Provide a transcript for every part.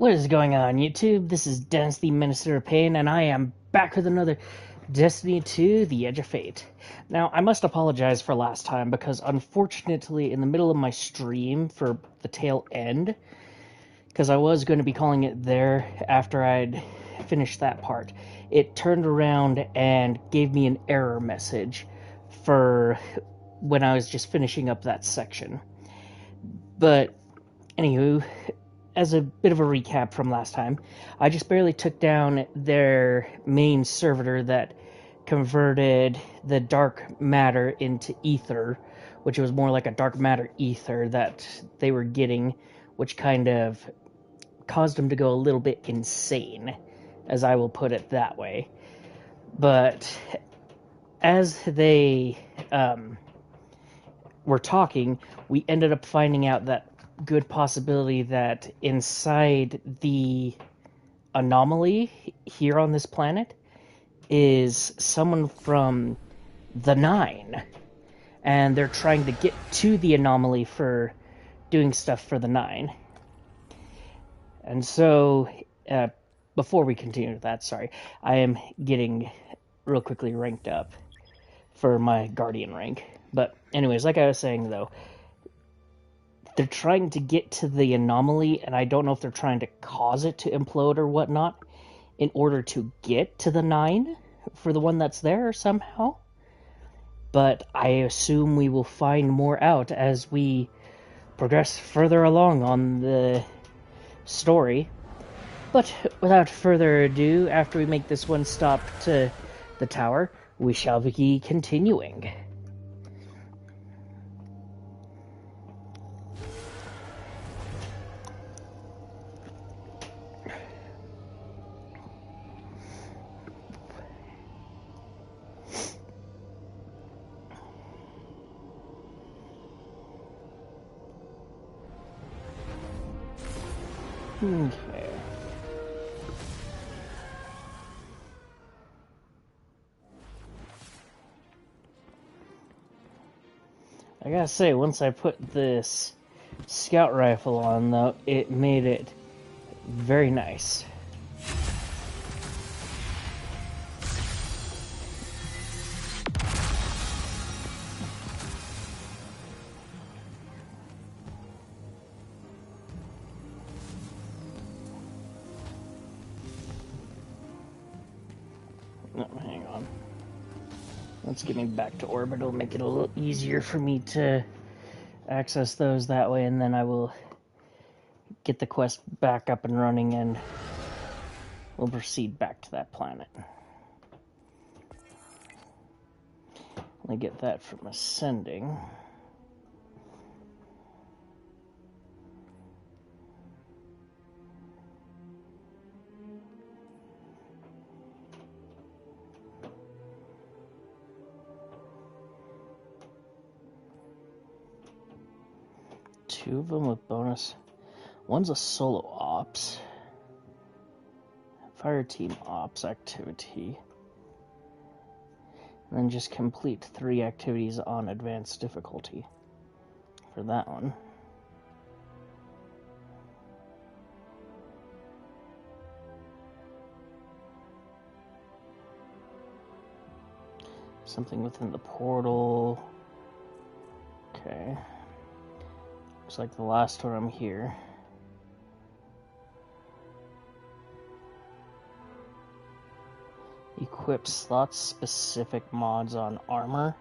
What is going on, YouTube? This is Dennis the Minister of Pain, and I am back with another Destiny 2 The Edge of Fate. Now, I must apologize for last time, because unfortunately, in the middle of my stream for the tail end, because I was going to be calling it there after I'd finished that part, it turned around and gave me an error message for when I was just finishing up that section. But, anywho, as a bit of a recap from last time, I just barely took down their main servitor that converted the dark matter into ether, which was more like a dark matter ether that they were getting, which kind of caused them to go a little bit insane, as I will put it that way. But as they were talking, we ended up finding out that good possibility that inside the anomaly here on this planet is someone from the Nine, and they're trying to get to the anomaly for doing stuff for the Nine. And so, before we continue with that, sorry, I am getting real quickly ranked up for my Guardian rank. But anyways, like I was saying though, they're trying to get to the anomaly, and I don't know if they're trying to cause it to implode or whatnot in order to get to the Nine for the one that's there somehow. But I assume we will find more out as we progress further along on the story. But without further ado, after we make this one stop to the tower, we shall be continuing. Okay. I gotta say, once I put this scout rifle on, though, it made it very nice. No, hang on. Let's get me back to orbit. It'll make it a little easier for me to access those that way, and then I will get the quest back up and running, and we'll proceed back to that planet. Let me get that from ascending. Two of them with bonus. One's a solo ops. Fire team ops activity. And then just complete 3 activities on advanced difficulty for that one. Something within the portal. Okay. Looks like the last one I'm here. Equip slot-specific mods on armor.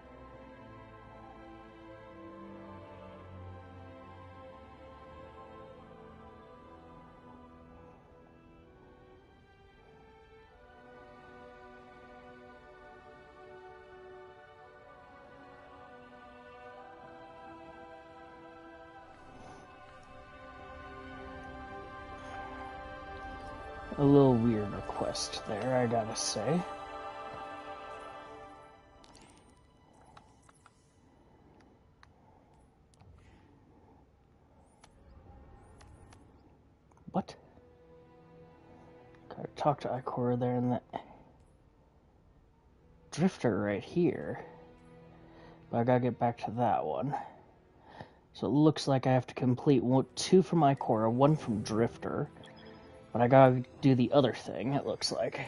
A little weird request there, I gotta say. What? Gotta talk to Ikora there, and that Drifter right here. But I gotta get back to that one. So it looks like I have to complete 2 from Ikora, 1 from Drifter. But I gotta do the other thing, it looks like.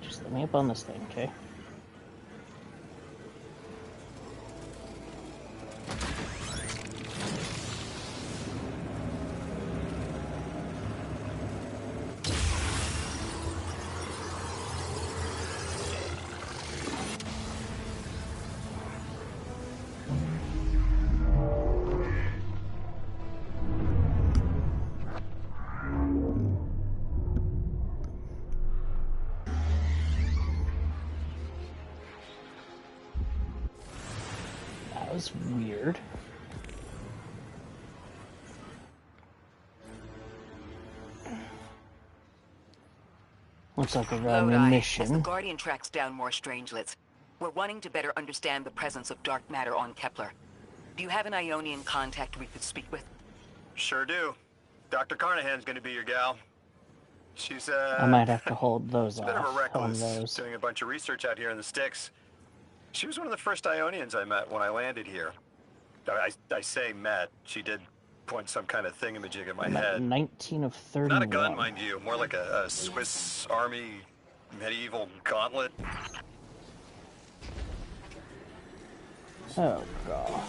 Just let me up on this thing, okay? That was weird. Looks like we're on a Lodi, mission. as the Guardian tracks down more strangelets, we're wanting to better understand the presence of dark matter on Kepler. Do you have an Ionian contact we could speak with? Sure do. Dr. Carnahan's gonna be your gal. She's, I might have to hold those she's a bit of a off on recluse, those. doing a bunch of research out here in the sticks. She was one of the first Ionians I met when I landed here. I say met. She did point some kind of thingamajig at my head. 19 of 31. Not a gun, mind you. More like a Swiss Army medieval gauntlet. Oh, God.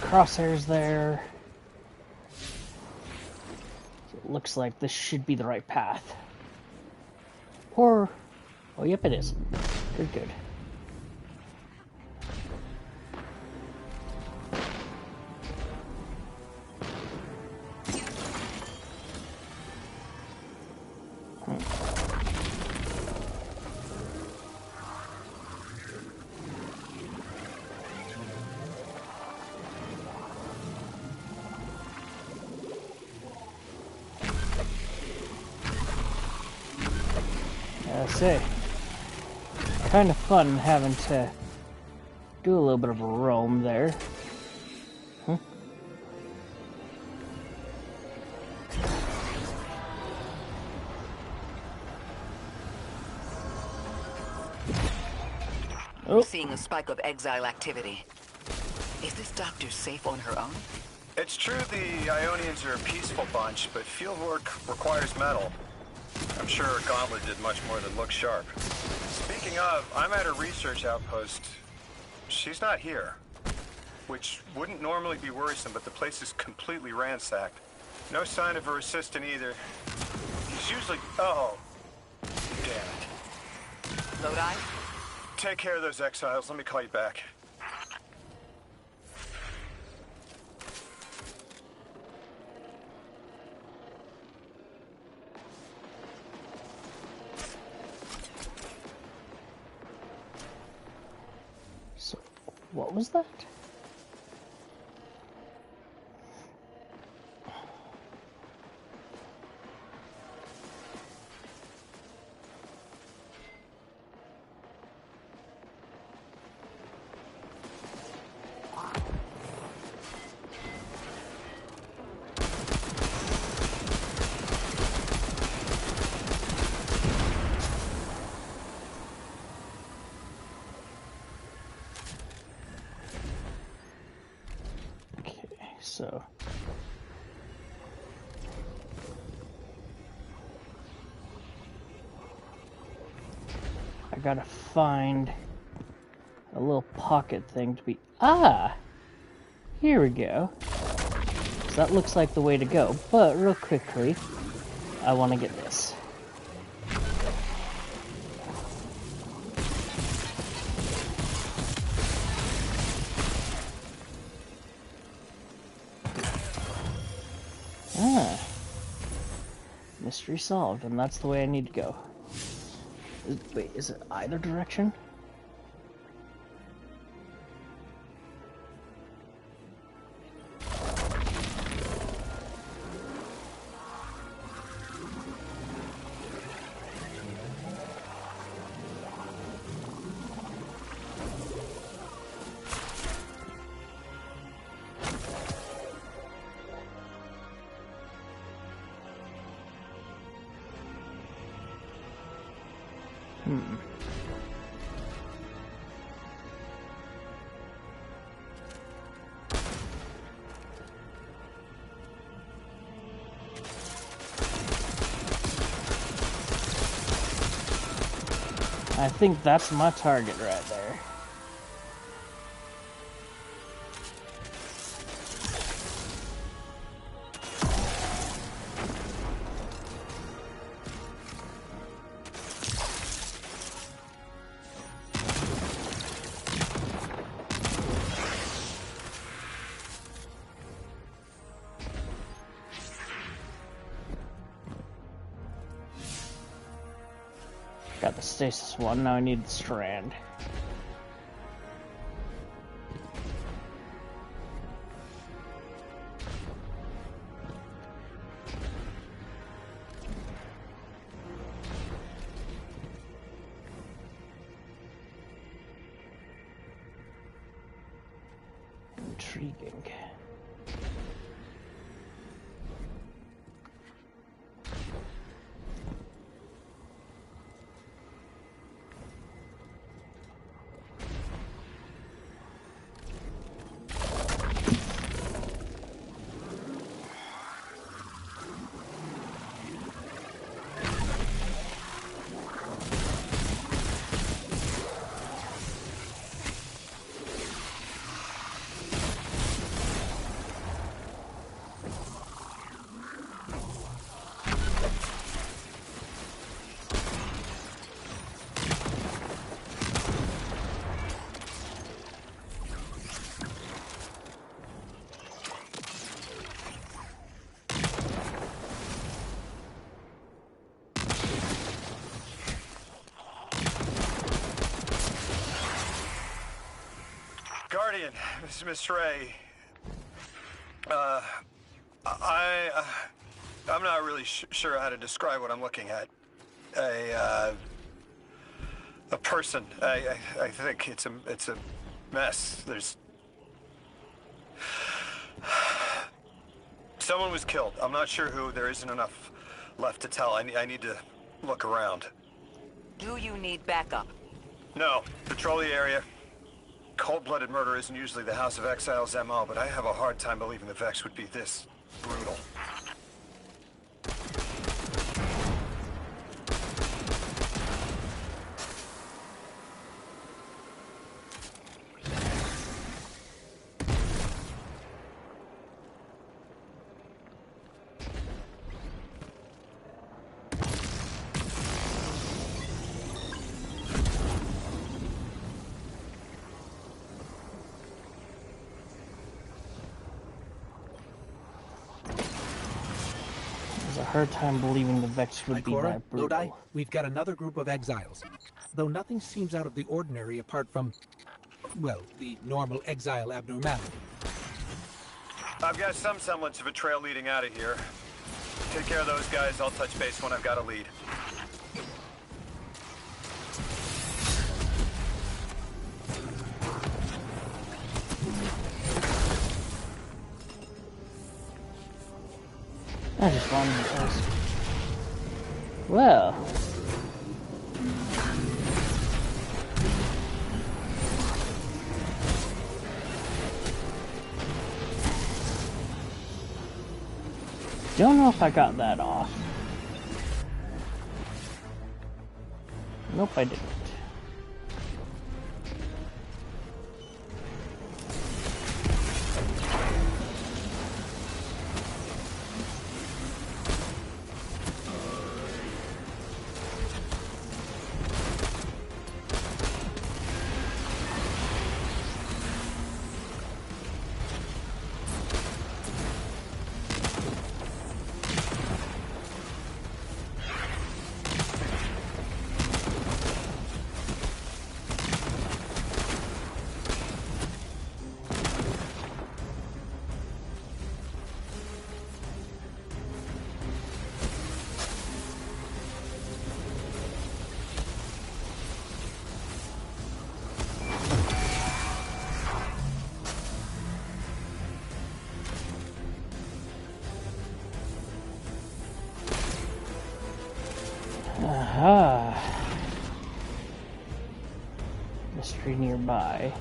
Crosshairs there. So it looks like this should be the right path. Or, oh, yep, it is. Good, good. I say, kind of fun having to do a little bit of a roam there. Huh? I'm seeing a spike of exile activity. Is this doctor safe on her own? It's true the Ionians are a peaceful bunch, but fieldwork requires metal. I'm sure Gauntlet did much more than look sharp. Speaking of, I'm at a research outpost. She's not here. Which wouldn't normally be worrisome, but the place is completely ransacked. No sign of her assistant either. He's usually... Oh. Damn it. Lodi? Take care of those exiles. Let me call you back. So, what was that? so... I gotta find a little pocket thing to be... Ah! Here we go. So that looks like the way to go, but real quickly, I want to get this. Ah. Mystery solved, and that's the way I need to go. Wait, is it either direction? I think that's my target right there. Got the stasis one, now I need the strand. Intriguing. Guardian, this is Miss Ray. I'm not really sure how to describe what I'm looking at. A person. I think it's a mess. There's... Someone was killed. I'm not sure who. There isn't enough left to tell. I need to look around. Do you need backup? No. Patrol the area. Cold-blooded murder isn't usually the House of Exile's MO, but I have a hard time believing the Vex would be this brutal. Hard time believing the Vex would be that brutal. Lodi, we've got another group of exiles. Though nothing seems out of the ordinary apart from, well, the normal exile abnormality. I've got some semblance of a trail leading out of here. Take care of those guys. I'll touch base when I've got a lead. I just wanted to ask. Well. Don't know if I got that off. Nope, I didn't. Aha. Mystery nearby.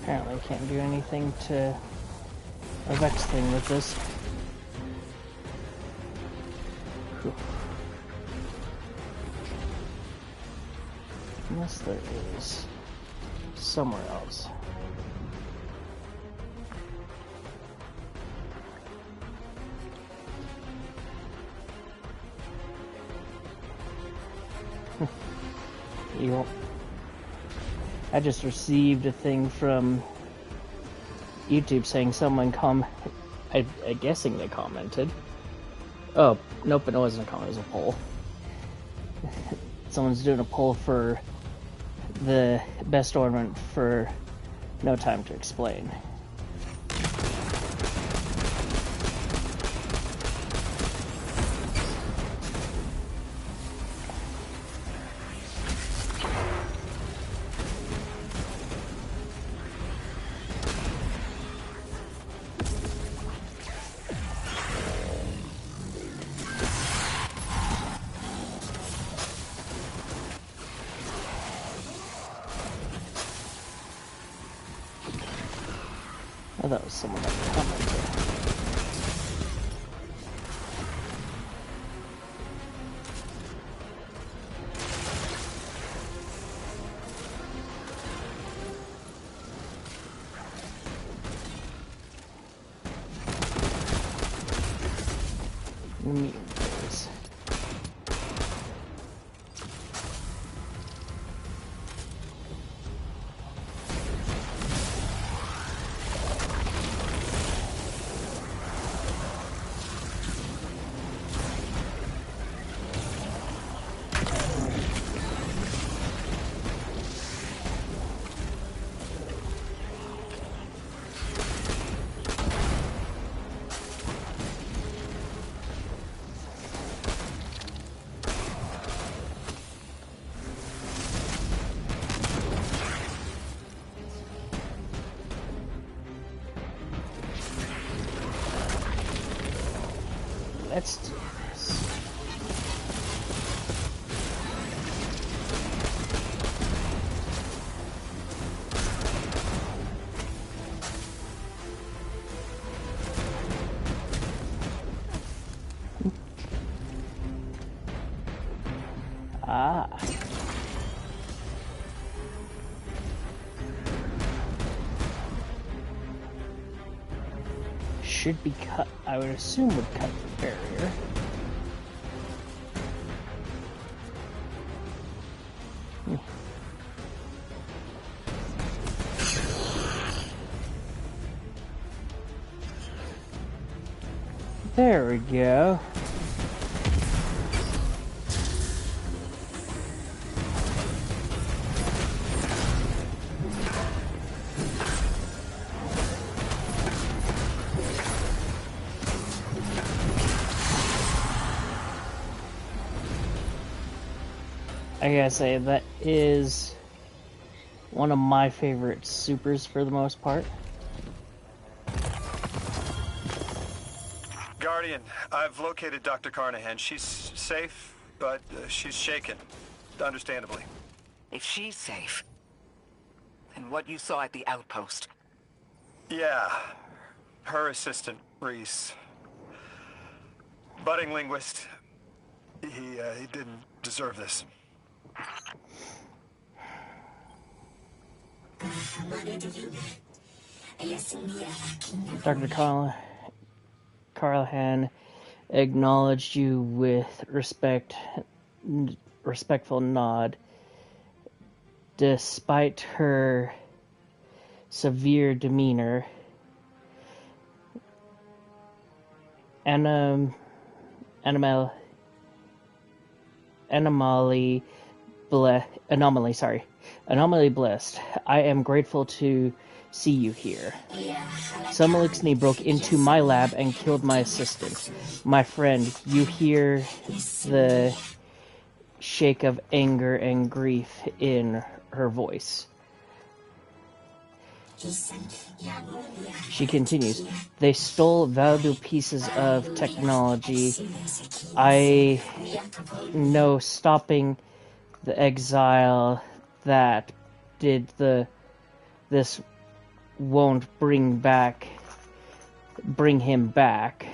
Apparently I can't do anything to a Vex thing with this. Whew. Unless there is somewhere else. I just received a thing from YouTube saying someone I'm guessing they commented. Oh, nope, it wasn't a comment, it was a poll. Someone's doing a poll for the best ornament for No Time to Explain. Oh, that was someone that commented. Meeting place. Let's do this. Ah. Should be cut, I would assume would cut the barrier. There we go. I gotta say, that is one of my favorite supers for the most part. Guardian, I've located Dr. Carnahan. She's safe, but she's shaken. Understandably. If she's safe, then what you saw at the outpost. Yeah. Her assistant, Reese. Budding linguist. He didn't deserve this. Dr. Carnahan acknowledged you with respectful nod. Despite her severe demeanor, Anomaly blessed. I am grateful to see you here. Some Elixni broke into my lab and killed my assistant. My friend, you hear the shake of anger and grief in her voice. She continues, they stole valuable pieces of technology. I know stopping the exile that did this won't bring him back.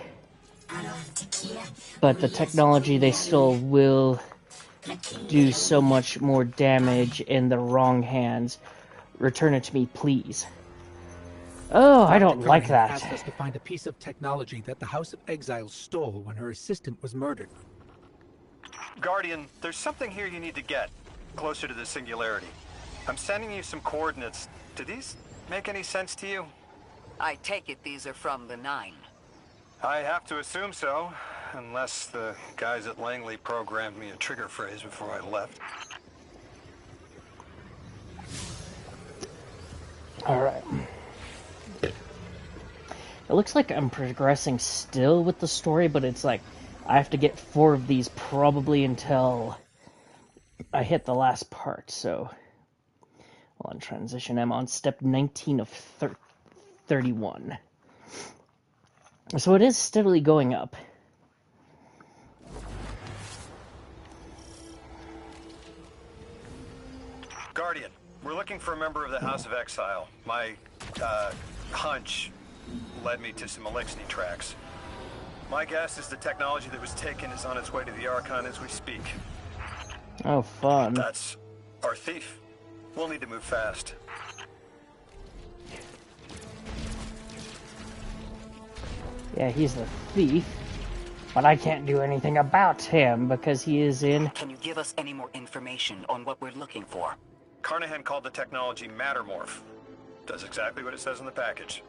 But the technology they stole will do so much more damage in the wrong hands. Return it to me, please. Oh, I don't like that. Asked us to find a piece of technology that the House of Exiles stole when her assistant was murdered. Guardian, there's something here you need to get. Closer to the singularity. I'm sending you some coordinates. Do these make any sense to you? I take it these are from the Nine. I have to assume so. Unless the guys at Langley programmed me a trigger phrase before I left. Alright. It looks like I'm progressing still with the story, but it's like I have to get 4 of these probably until I hit the last part, so... Hold on, transition. I'm on step 19 of 31. So it is steadily going up. Guardian, we're looking for a member of the House of Exile. My, hunch led me to some Elixni tracks. My guess is the technology that was taken is on its way to the Archon as we speak. Oh, fun. That's our thief. We'll need to move fast. Yeah, he's the thief, but I can't do anything about him because he is in... Can you give us any more information on what we're looking for? Carnahan called the technology Mattermorph. Does exactly what it says in the package.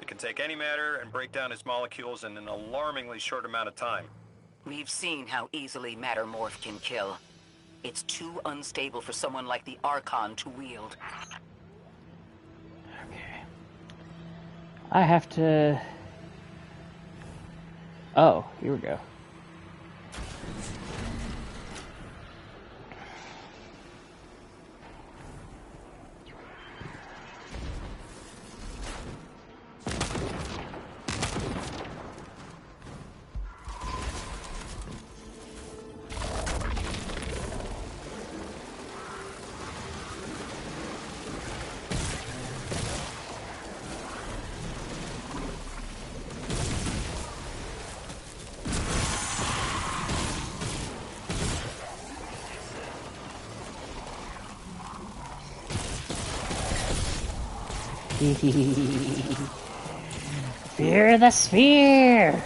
It can take any matter and break down its molecules in an alarmingly short amount of time. We've seen how easily Mattermorph can kill. It's too unstable for someone like the Archon to wield. Okay. I have to... Oh, here we go. Fear the sphere!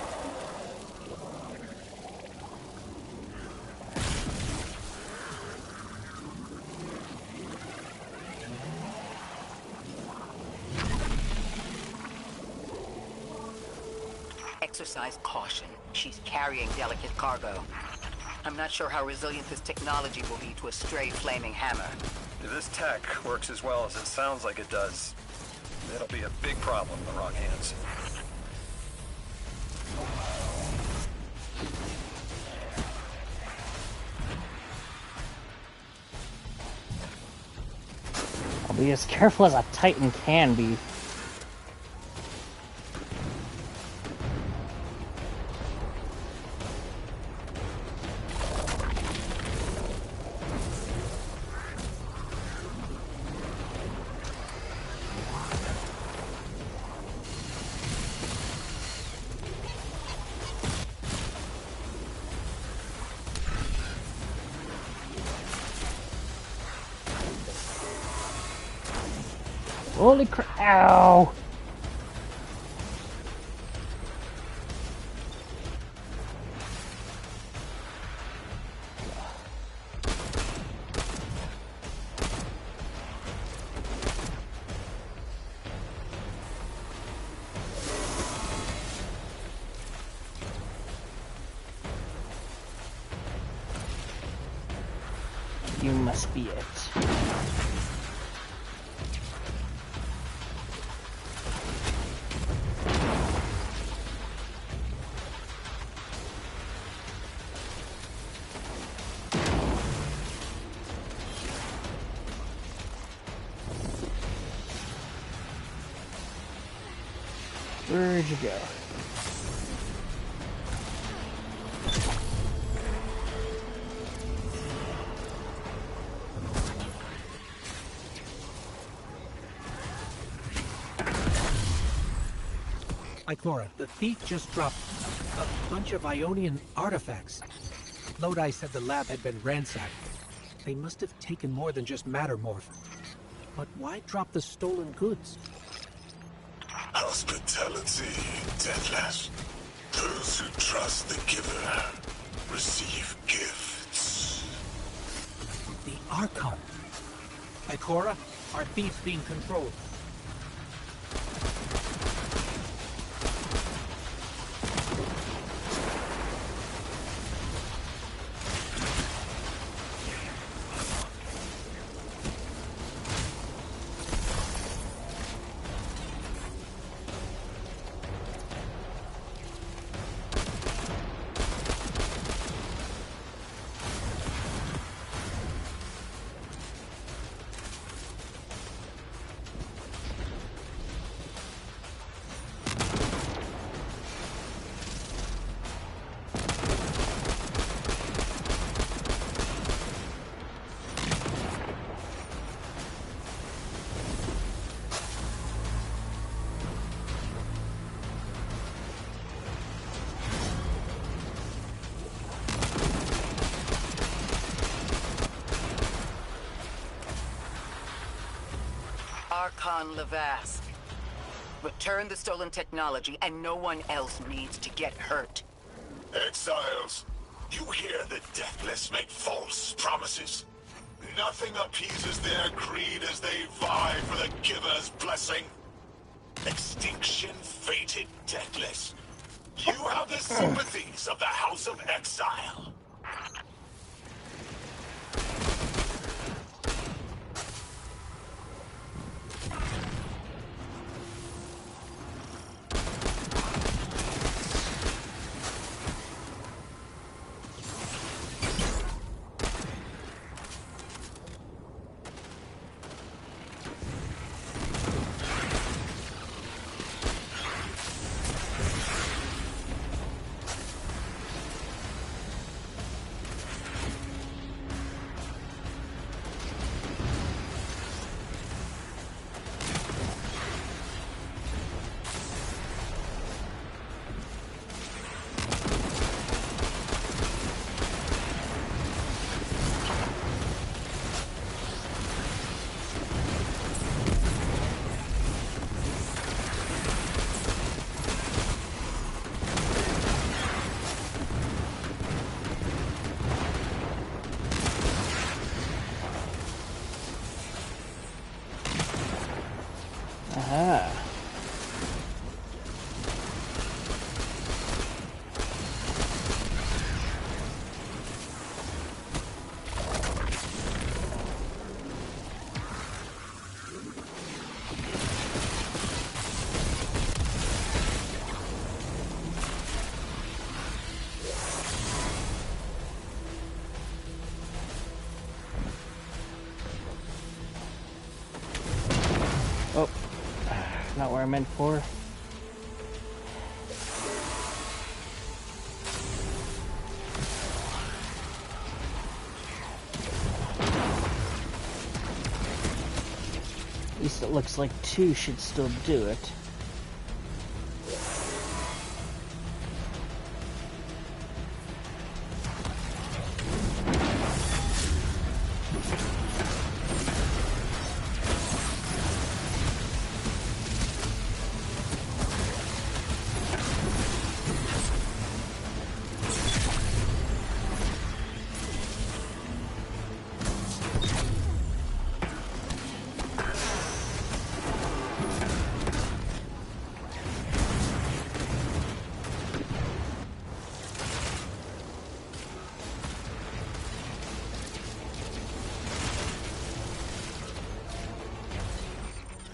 Exercise caution. She's carrying delicate cargo. I'm not sure how resilient this technology will be to a stray flaming hammer. If this tech works as well as it sounds like it does, it'll be a big problem in the wrong hands. I'll be as careful as a Titan can be. Holy crap! Ow! You must be it. Where'd you go? Ikora, the thief just dropped a bunch of Ionian artifacts. Lodi said the lab had been ransacked. They must have taken more than just Mattermorph. But why drop the stolen goods? Hospitality, Deathless. Those who trust the giver receive gifts. The Archon. Ikora, our thief's being controlled. Archon Levasque. Return the stolen technology, and no one else needs to get hurt. Exiles, you hear the Deathless make false promises. Nothing appeases their greed as they vie for the giver's blessing. Extinction fated Deathless. You have the sympathies of the House of Exile. Aha. Oh, not where I meant for. At least it looks like two should still do it.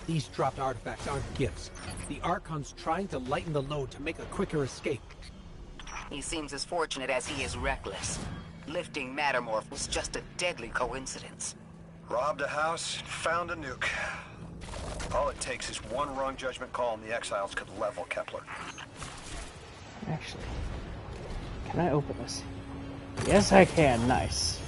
These dropped artifacts aren't gifts. The Archon's trying to lighten the load to make a quicker escape. He seems as fortunate as he is reckless. Lifting Mattermorph was just a deadly coincidence. Robbed a house, found a nuke. All it takes is one wrong judgment call and the Exiles could level Kepler. Actually, can I open this? Yes, I can. Nice.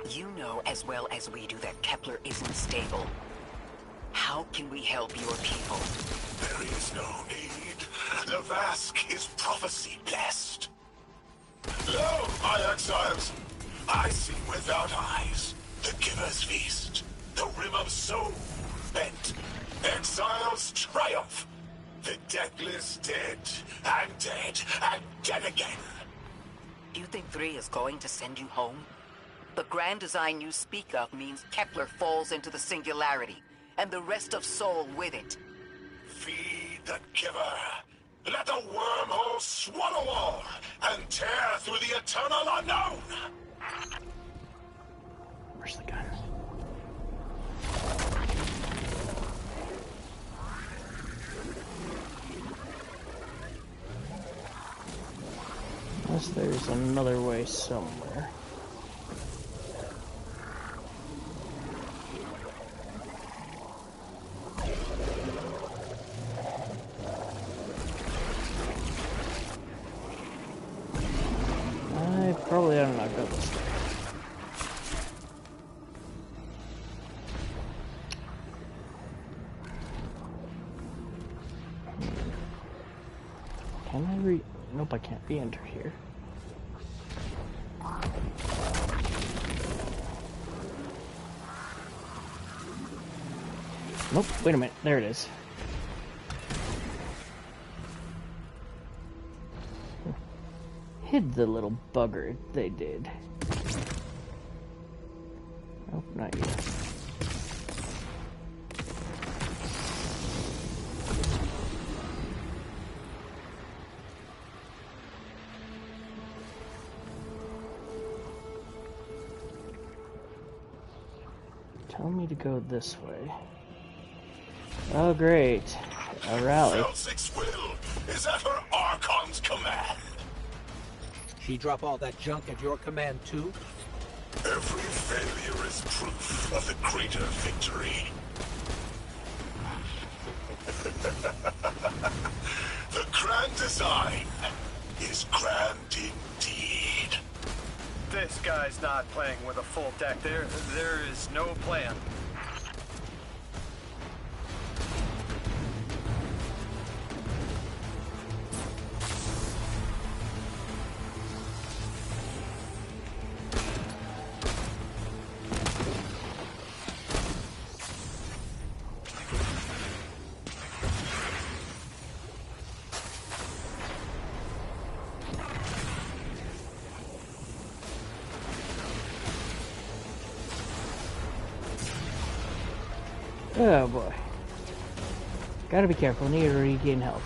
You know as well as we do that Kepler isn't stable. How can we help your people? There is no need. The Vask is prophecy blessed. Lo, my exiles! I see without eyes. The Giver's Feast. The Rim of Soul. Bent. Exiles triumph. The Deathless dead. And dead. And dead again. Do you think 3 is going to send you home? The grand design you speak of means Kepler falls into the singularity, and the rest of Soul with it. Feed the Giver. Let the wormhole swallow all, and tear through the eternal unknown. Where's the gun? Unless there's another way somewhere. I probably ought to not go this way. Can I Nope, I can't re-enter here. Nope, wait a minute, there it is. Hid the little bugger, they did. Nope, not yet. Tell me to go this way. Oh, great. A rally. Felsic's will is at her Archon's command. She drop all that junk at your command, too? Every failure is proof of the greater victory. The grand design is grand indeed. This guy's not playing with a full deck. There is no plan. Oh boy. Gotta be careful, need to regain health.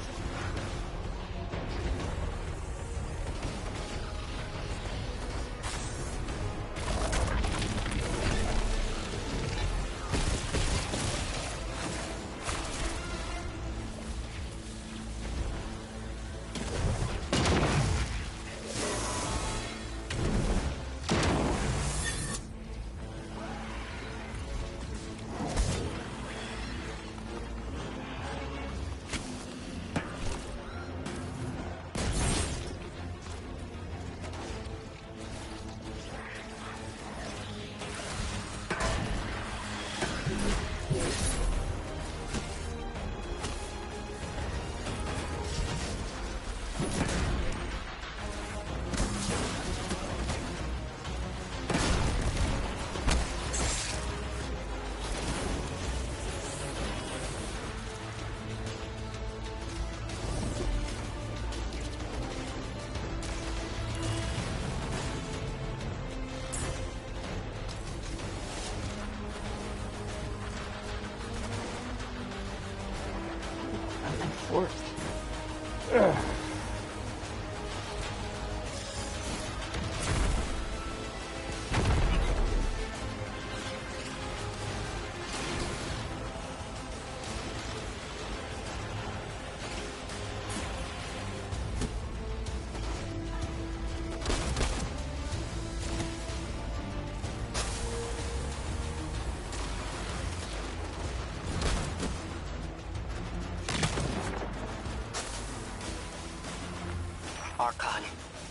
Archon.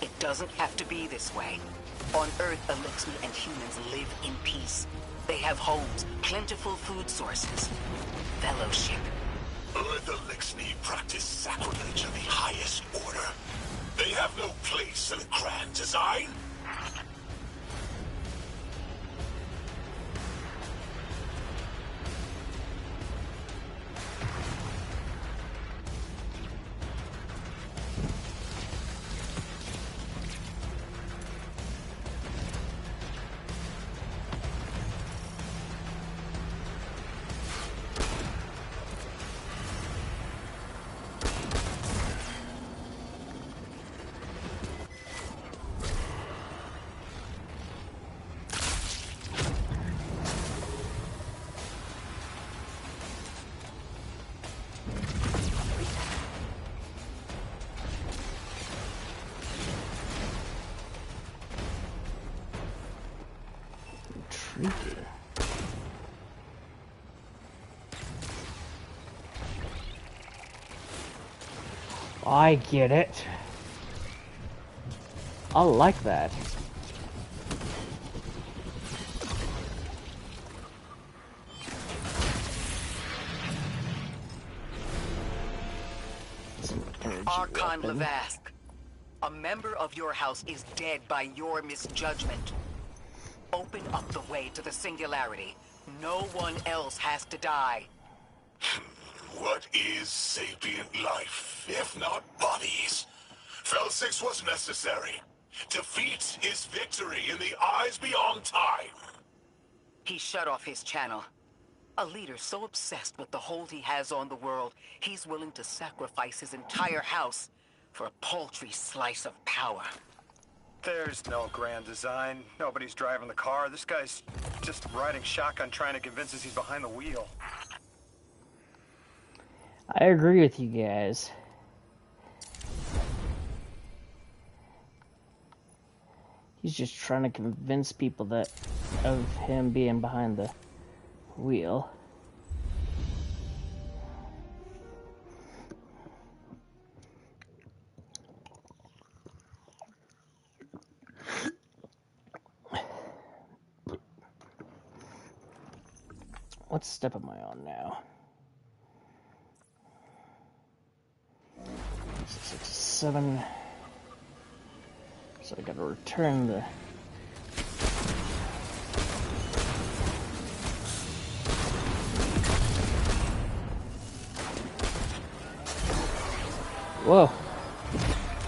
It doesn't have to be this way. On Earth, Eliksni and humans live in peace. They have homes, plentiful food sources, fellowship. Earth Eliksni practice sacrilege of the highest order. They have no place in a grand design. Intriguing. I get it. I like that. Some energy Archon weapon. Levask. A member of your house is dead by your misjudgment. Open up the way to the Singularity. No one else has to die. What is sapient life, if not bodies? Fel 6 was necessary. Defeat is victory in the eyes beyond time. He shut off his channel. A leader so obsessed with the hold he has on the world, he's willing to sacrifice his entire house for a paltry slice of power. There's no grand design. Nobody's driving the car. This guy's just riding shotgun trying to convince us he's behind the wheel. I agree with you guys. He's just trying to convince people that of him being behind the wheel. What step am I on now? 7. So I gotta return the... Whoa.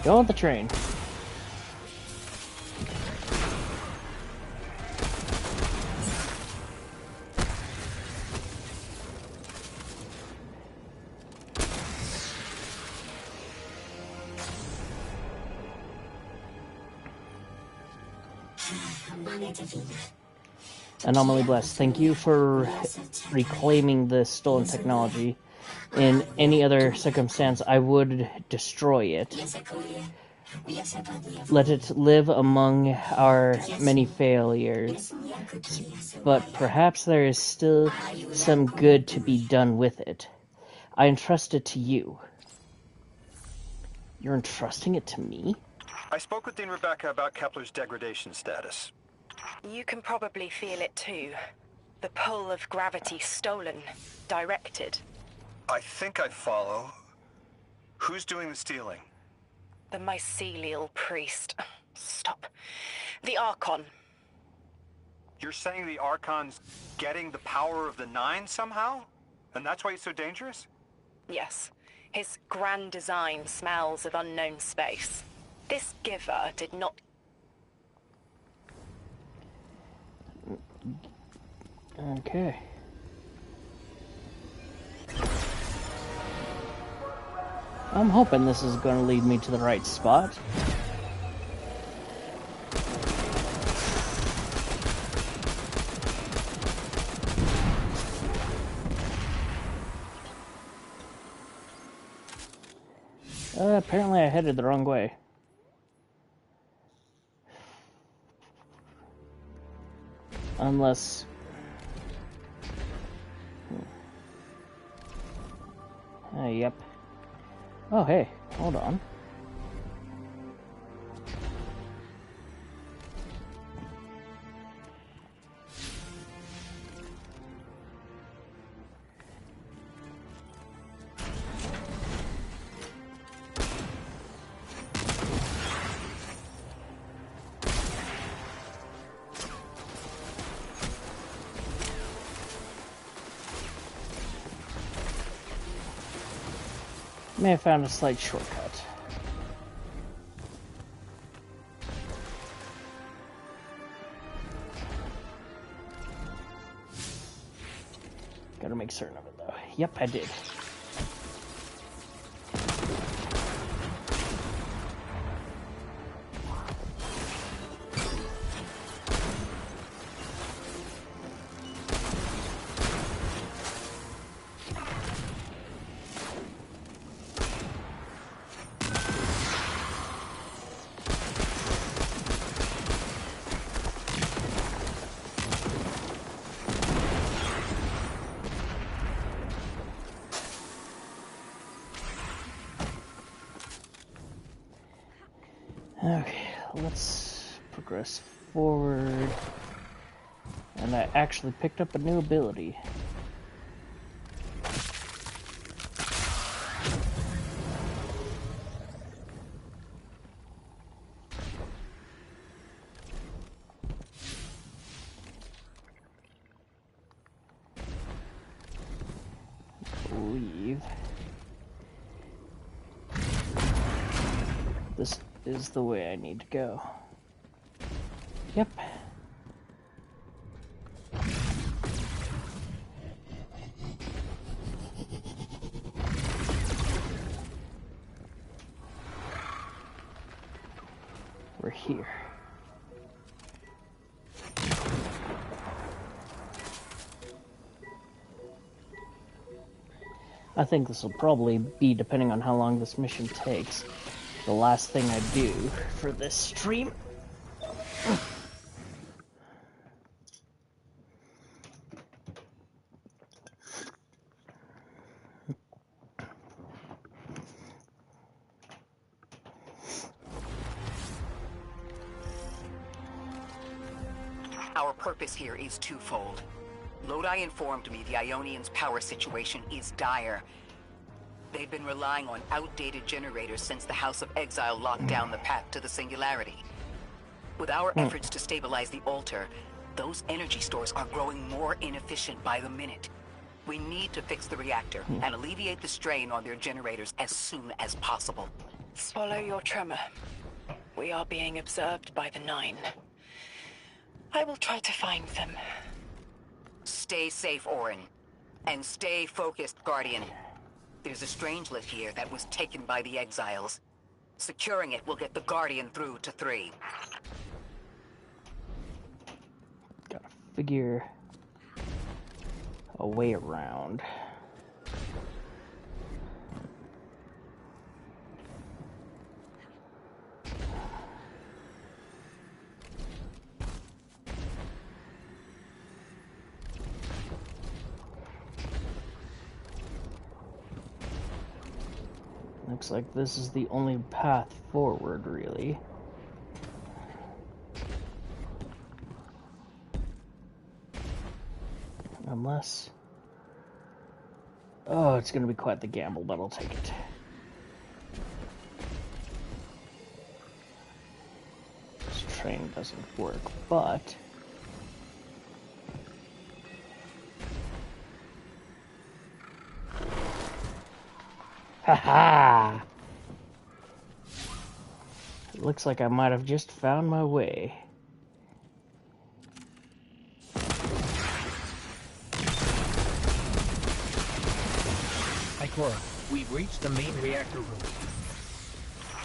Go on the train. Anomaly Blessed, thank you for reclaiming the stolen technology. In any other circumstance, I would destroy it. Let it live among our many failures. But perhaps there is still some good to be done with it. I entrust it to you. You're entrusting it to me? I spoke with Dean Rebecca about Kepler's degradation status. You can probably feel it too. The pull of gravity stolen, directed. I think I follow. Who's doing the stealing? The mycelial priest. Stop. The Archon. You're saying the Archon's getting the power of the Nine somehow? And that's why he's so dangerous? Yes. His grand design smells of unknown space. This giver did not... Okay. I'm hoping this is going to lead me to the right spot. Apparently I headed the wrong way. Unless... Yep. Oh, hey, hold on. May have found a slight shortcut. Gotta make certain of it, though. Yep, I did. Okay, let's progress forward. And I actually picked up a new ability. Leave. This is the way I need to go. Yep. We're here. I think this will probably be, depending on how long this mission takes, the last thing I do for this stream. Our purpose here is twofold. Lodi informed me the Ionians' power situation is dire. They've been relying on outdated generators since the House of Exile locked down the path to the Singularity. With our efforts to stabilize the altar, those energy stores are growing more inefficient by the minute. We need to fix the reactor and alleviate the strain on their generators as soon as possible. Swallow your tremor. We are being observed by the Nine. I will try to find them. Stay safe, Orin. And stay focused, Guardian. There's a Strangelet here that was taken by the Exiles. Securing it will get the Guardian through to 3. Gotta figure a way around. Looks like this is the only path forward, really. Unless... oh, it's gonna be quite the gamble, but I'll take it. This train doesn't work, but... haha! It looks like I might have just found my way. Ikora, we've reached the main reactor room.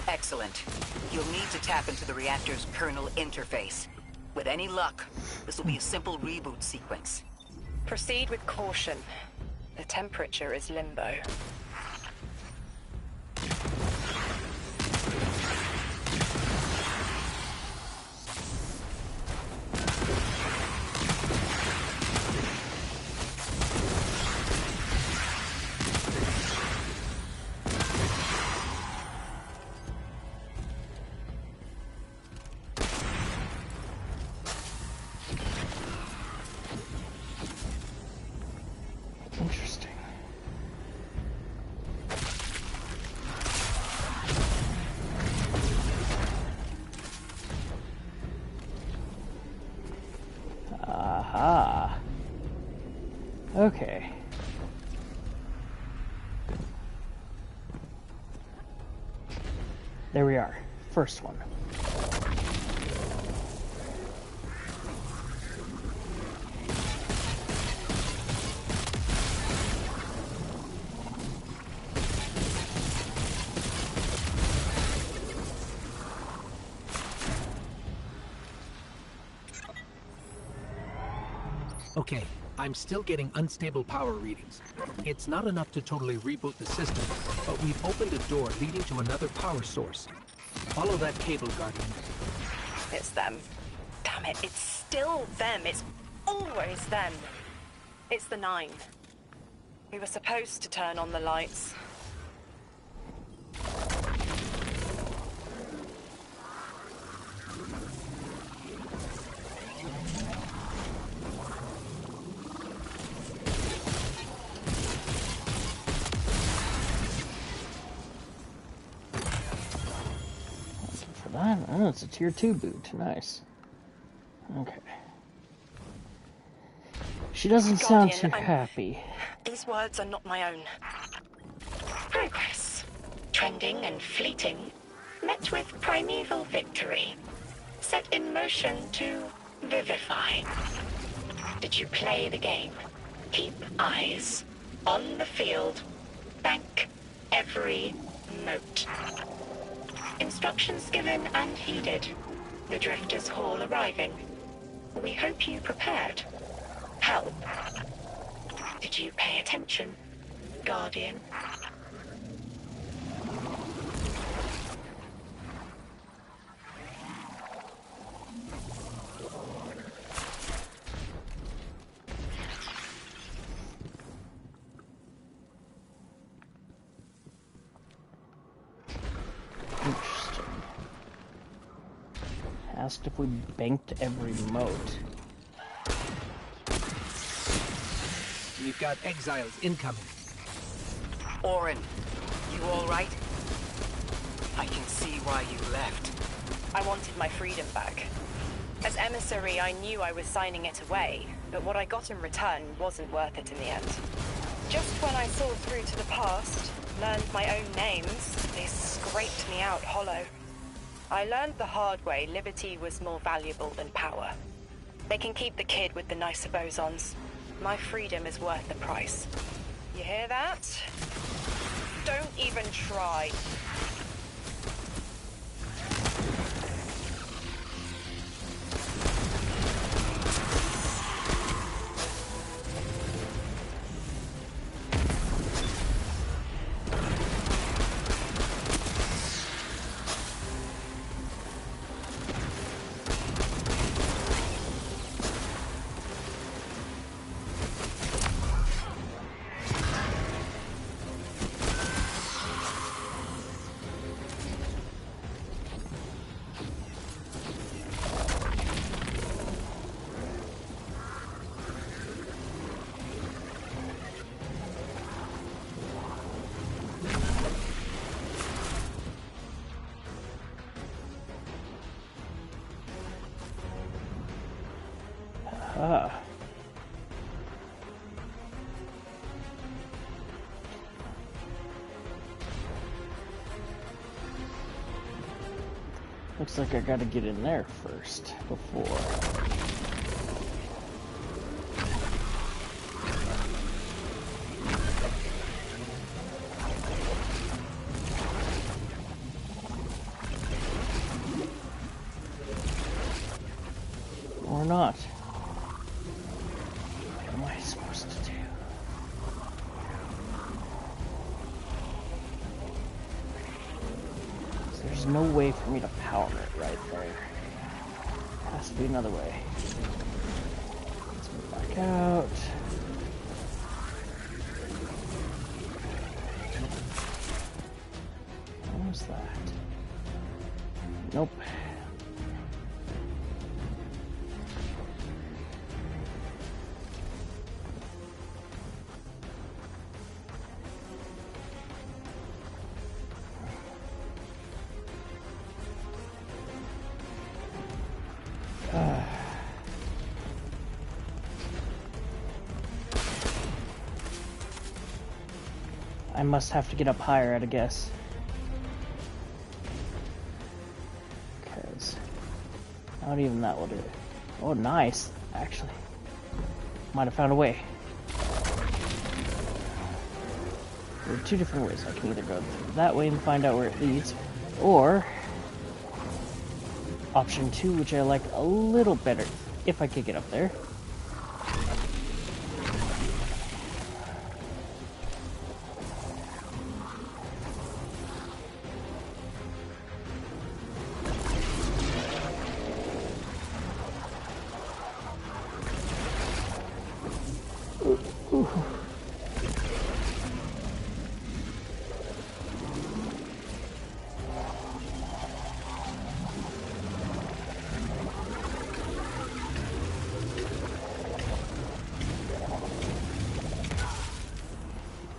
Excellent. You'll need to tap into the reactor's kernel interface. With any luck, this will be a simple reboot sequence. Proceed with caution. The temperature is limbo. Interesting. Aha. Okay. There we are. First one. Okay, I'm still getting unstable power readings. It's not enough to totally reboot the system, but we've opened a door leading to another power source. Follow that cable, Guardian. It's them. Damn it, it's still them. It's always them. It's the 9. We were supposed to turn on the lights. Oh, it's a tier 2 boot. Nice. Okay. She doesn't sound too happy. These words are not my own. Progress. Trending and fleeting. Met with primeval victory. Set in motion to vivify. Did you play the game? Keep eyes on the field. Bank every note. Instructions given and heeded. The Drifters Hall arriving. We hope you prepared. Help. Did you pay attention, Guardian? Asked if we banked every moat. We've got exiles incoming. Orin, you all right? I can see why you left. I wanted my freedom back. As emissary, I knew I was signing it away, but what I got in return wasn't worth it in the end. Just when I saw through to the past, learned my own names, they scraped me out hollow. I learned the hard way liberty was more valuable than power. They can keep the kid with the nicer bosons. My freedom is worth the price. You hear that? Don't even try. Looks like I gotta get in there first before. Or not. What am I supposed to do? There's no way for me to power it right there. Has to be another way. Let's move back out. What was that? Nope. I must have to get up higher, I'd guess. Not even that will do it. Oh, nice, actually. Might have found a way. There are two different ways. I can either go that way and find out where it leads, or option 2, which I like a little better, if I could get up there.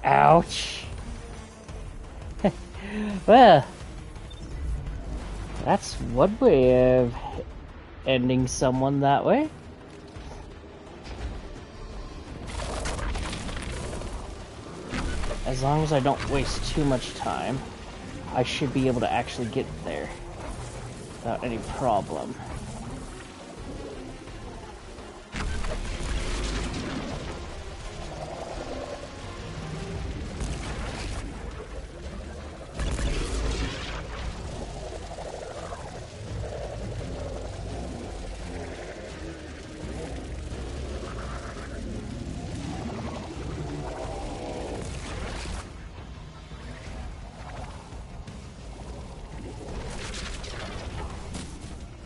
Ouch. Well, that's one way of ending someone that way. As long as I don't waste too much time, I should be able to actually get there without any problem.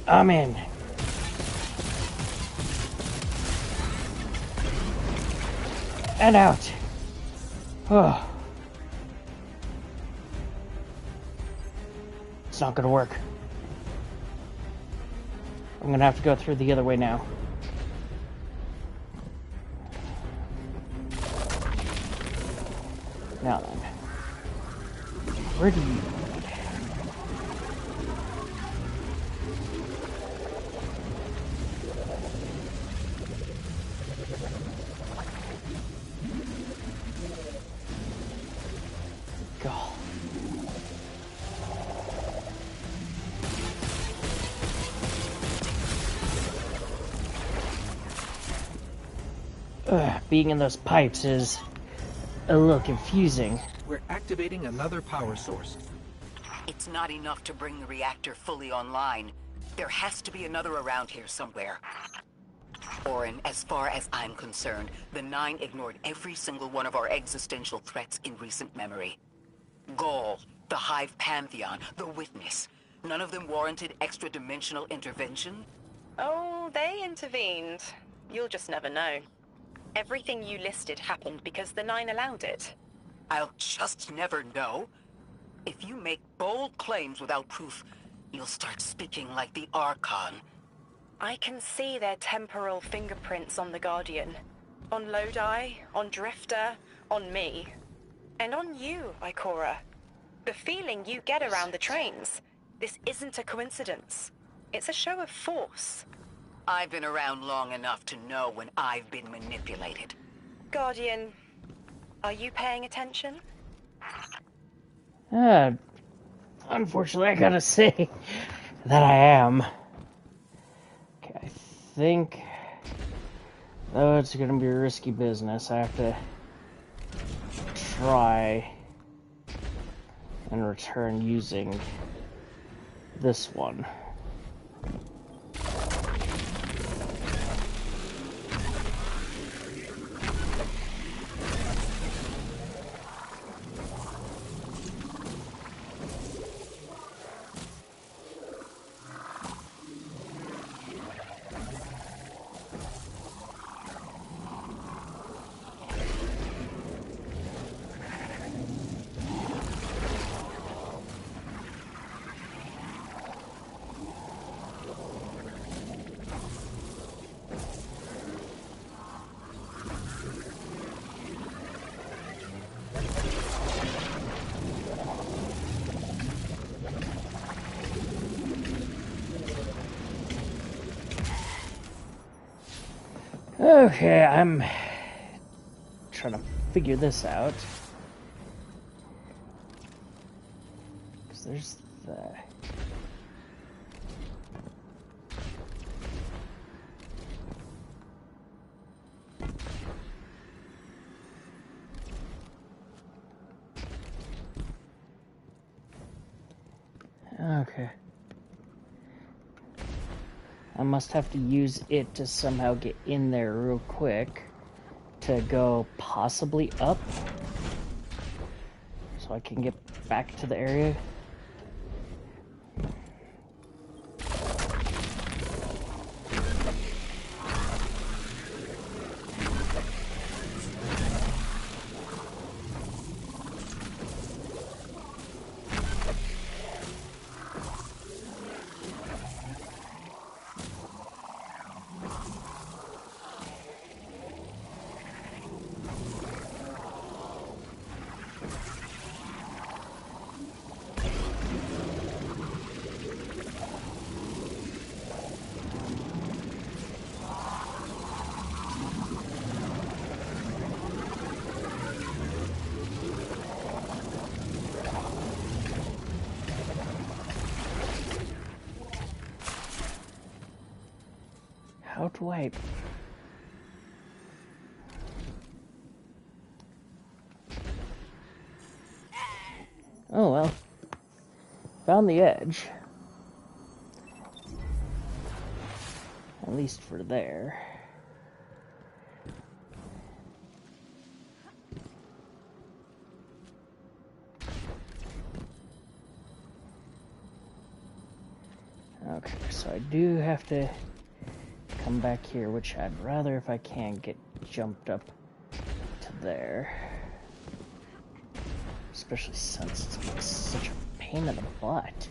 I'm in. And out. Oh. It's not gonna work. I'm gonna have to go through the other way now. Now then. Where do you... being in those pipes is a little confusing. We're activating another power source. It's not enough to bring the reactor fully online. There has to be another around here somewhere. Orin, as far as I'm concerned, the Nine ignored every single one of our existential threats in recent memory. Gaul, the Hive Pantheon, the Witness. None of them warranted extra-dimensional intervention? Oh, they intervened. You'll just never know. Everything you listed happened because the Nine allowed it. I'll just never know. If you make bold claims without proof, you'll start speaking like the Archon. I can see their temporal fingerprints on the Guardian. On Lodi, on Drifter, on me. And on you, Ikora. The feeling you get around the trains. This isn't a coincidence. It's a show of force. I've been around long enough to know when I've been manipulated. Guardian, are you paying attention? Unfortunately, I gotta say that I am. Okay, I think... though it's gonna be a risky business, I have to try and return using this one. Okay, I'm trying to figure this out. Because there's the... I must have to use it to somehow get in there real quick to go possibly up so I can get back to the area. How do I... Oh well. Found the edge. At least for there. Okay, so I do have to come back here, which I'd rather, if I can, get jumped up to there. Especially since it's such a pain in the butt.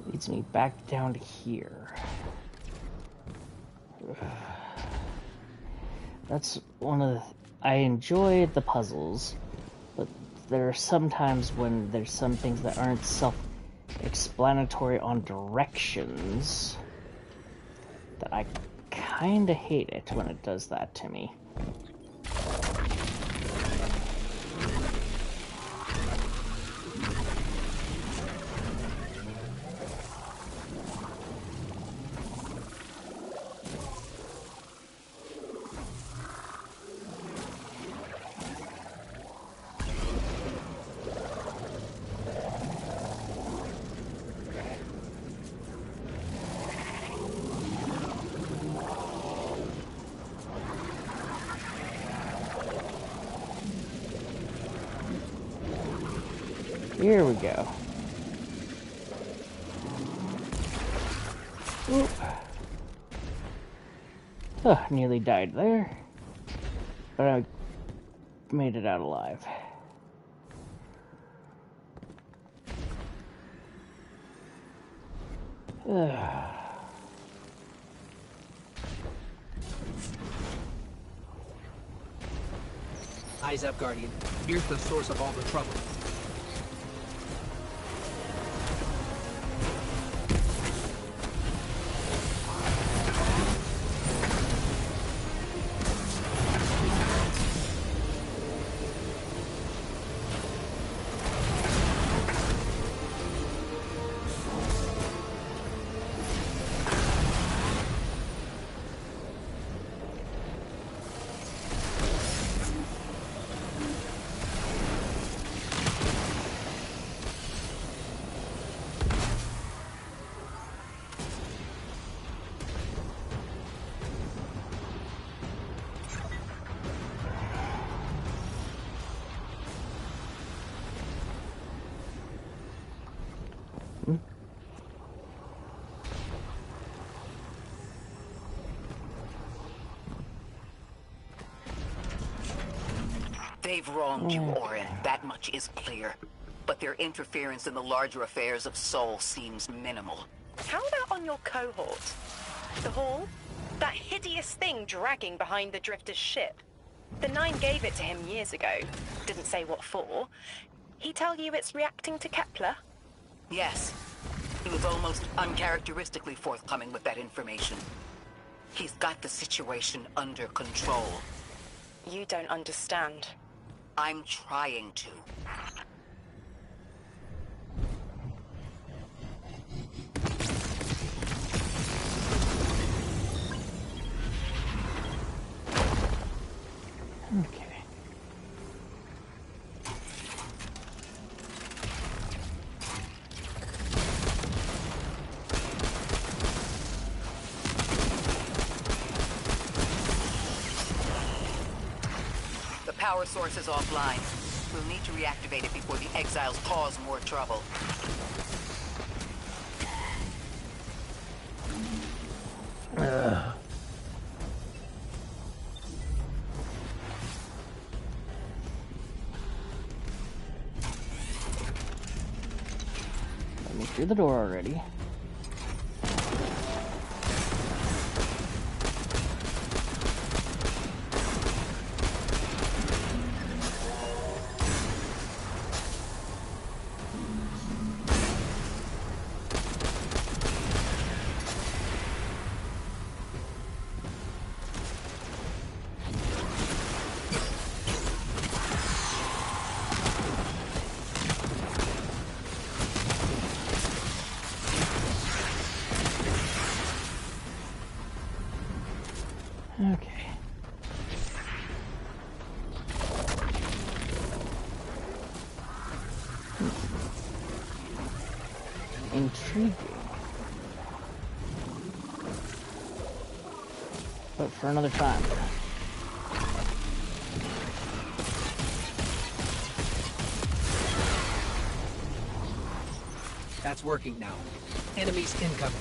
Leads me back down to here. That's one of the... I enjoy the puzzles, but there are some times when there's some things that aren't self-explanatory on directions that I kinda hate it when it does that to me. Here we go. Oop. Oh, nearly died there. But I made it out alive. Eyes up, Guardian. Here's the source of all the trouble. They've wronged you, Orin. That much is clear. But their interference in the larger affairs of Sol seems minimal. How about on your cohort? The Hall? That hideous thing dragging behind the Drifter's ship. The Nine gave it to him years ago. Didn't say what for. He tell you it's reacting to Kepler? Yes. He was almost uncharacteristically forthcoming with that information. He's got the situation under control. You don't understand. I'm trying to. Okay. The power source is offline. We'll need to reactivate it before the exiles cause more trouble. Let me through the door already. Okay. Intriguing. But for another time. That's working now. Enemies incoming.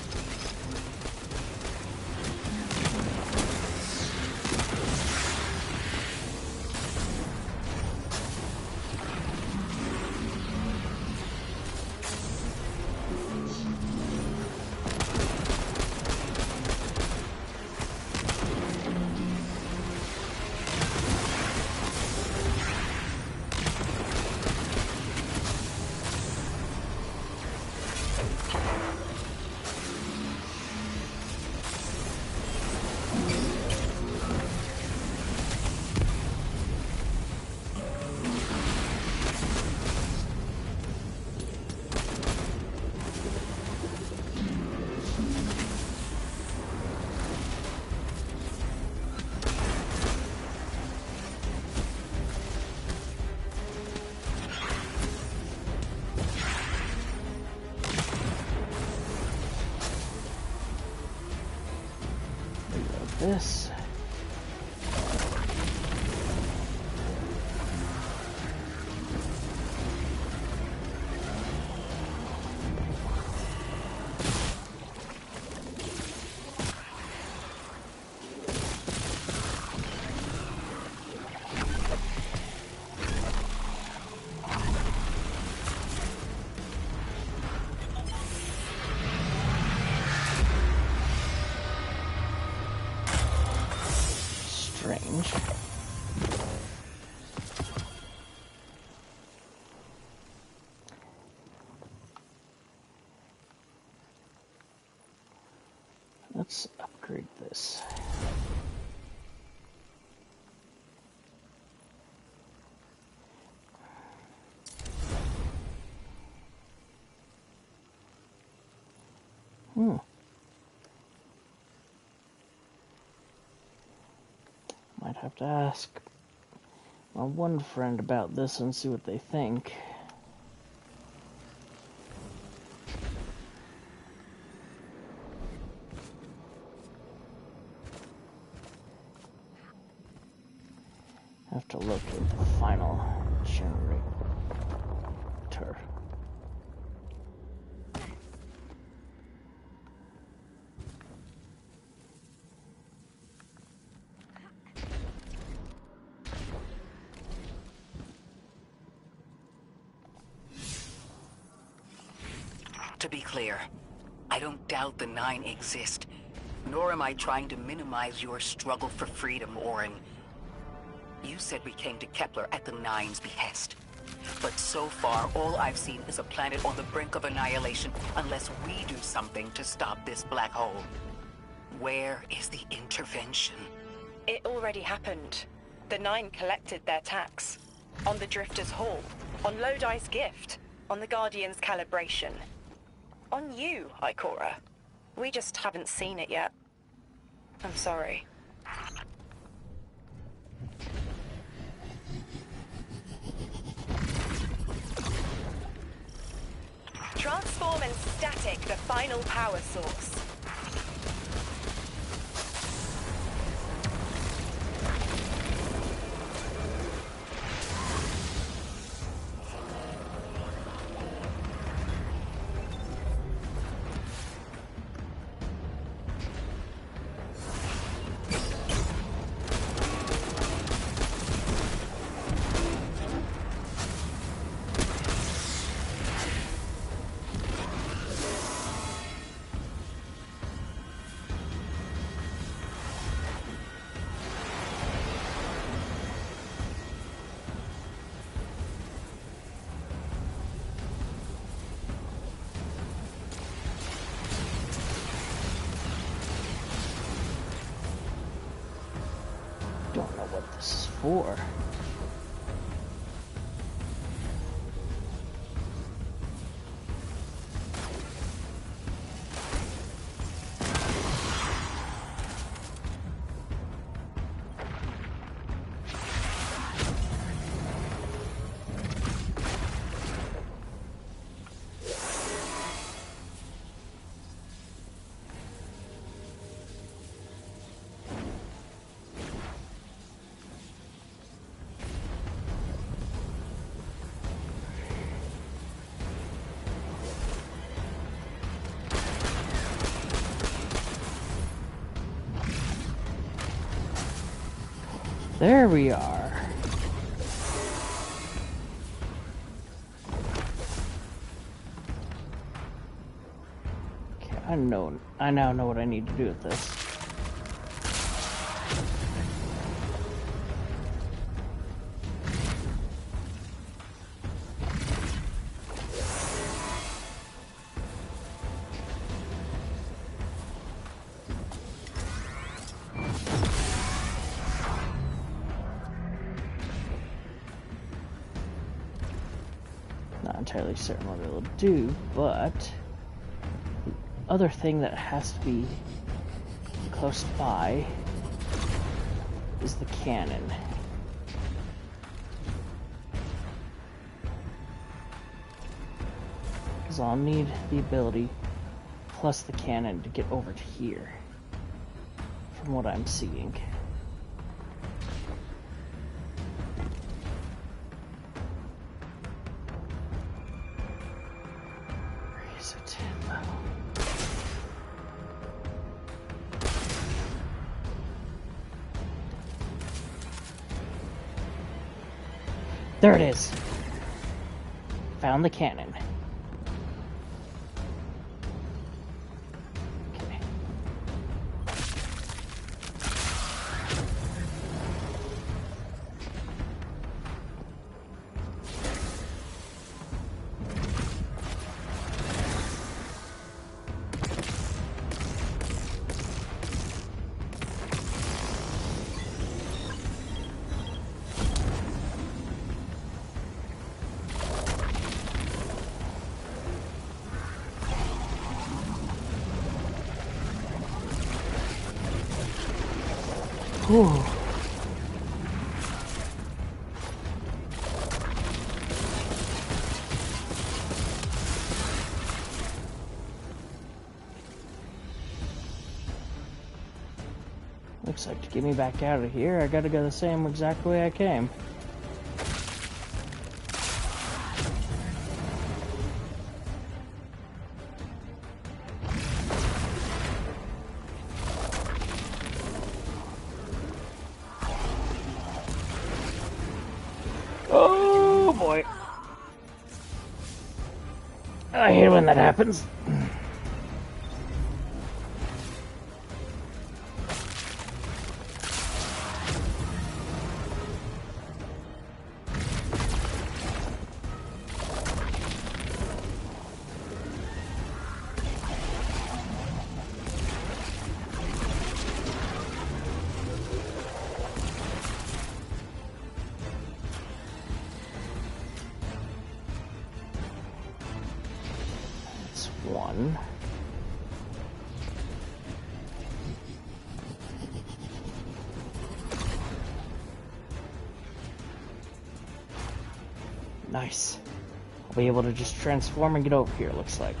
This. Strange. Let's upgrade this. Might have to ask my one friend about this and see what they think. Have to locate the final generator. To be clear, I don't doubt the Nine exist, nor am I trying to minimize your struggle for freedom, Orin. You said we came to Kepler at the Nine's behest. But so far, all I've seen is a planet on the brink of annihilation unless we do something to stop this black hole. Where is the intervention? It already happened. The Nine collected their tax. On the Drifter's Hall. On Lodi's gift. On the Guardian's calibration. On you, Ikora. We just haven't seen it yet. I'm sorry. Transform and static the final power source. Don't know what this is for. There we are. Okay, I now know what I need to do with this. Not entirely certain what it'll do, but the other thing that has to be close by is the cannon. Because I'll need the ability plus the cannon to get over to here, from what I'm seeing. There it is. Found the cannon. Okay. Whew. Looks like to get me back out of here, I gotta go the same exact way I came. I hate when that happens. One. Nice. I'll be able to just transform and get over here, looks like.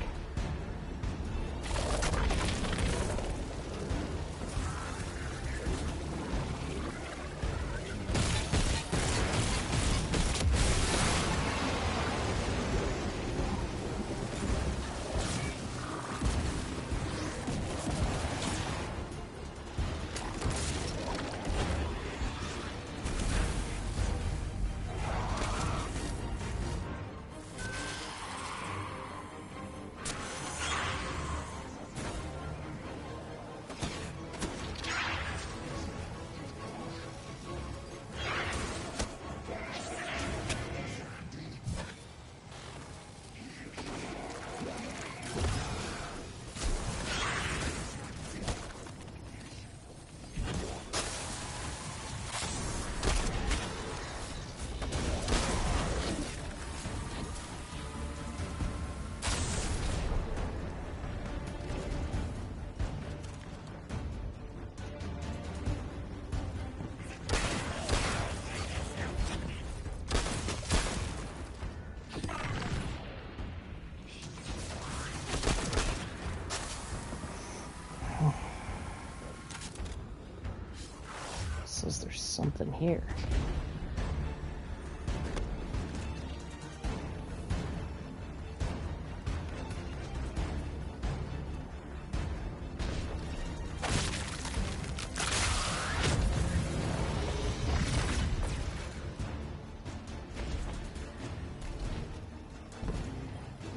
Says there's something here.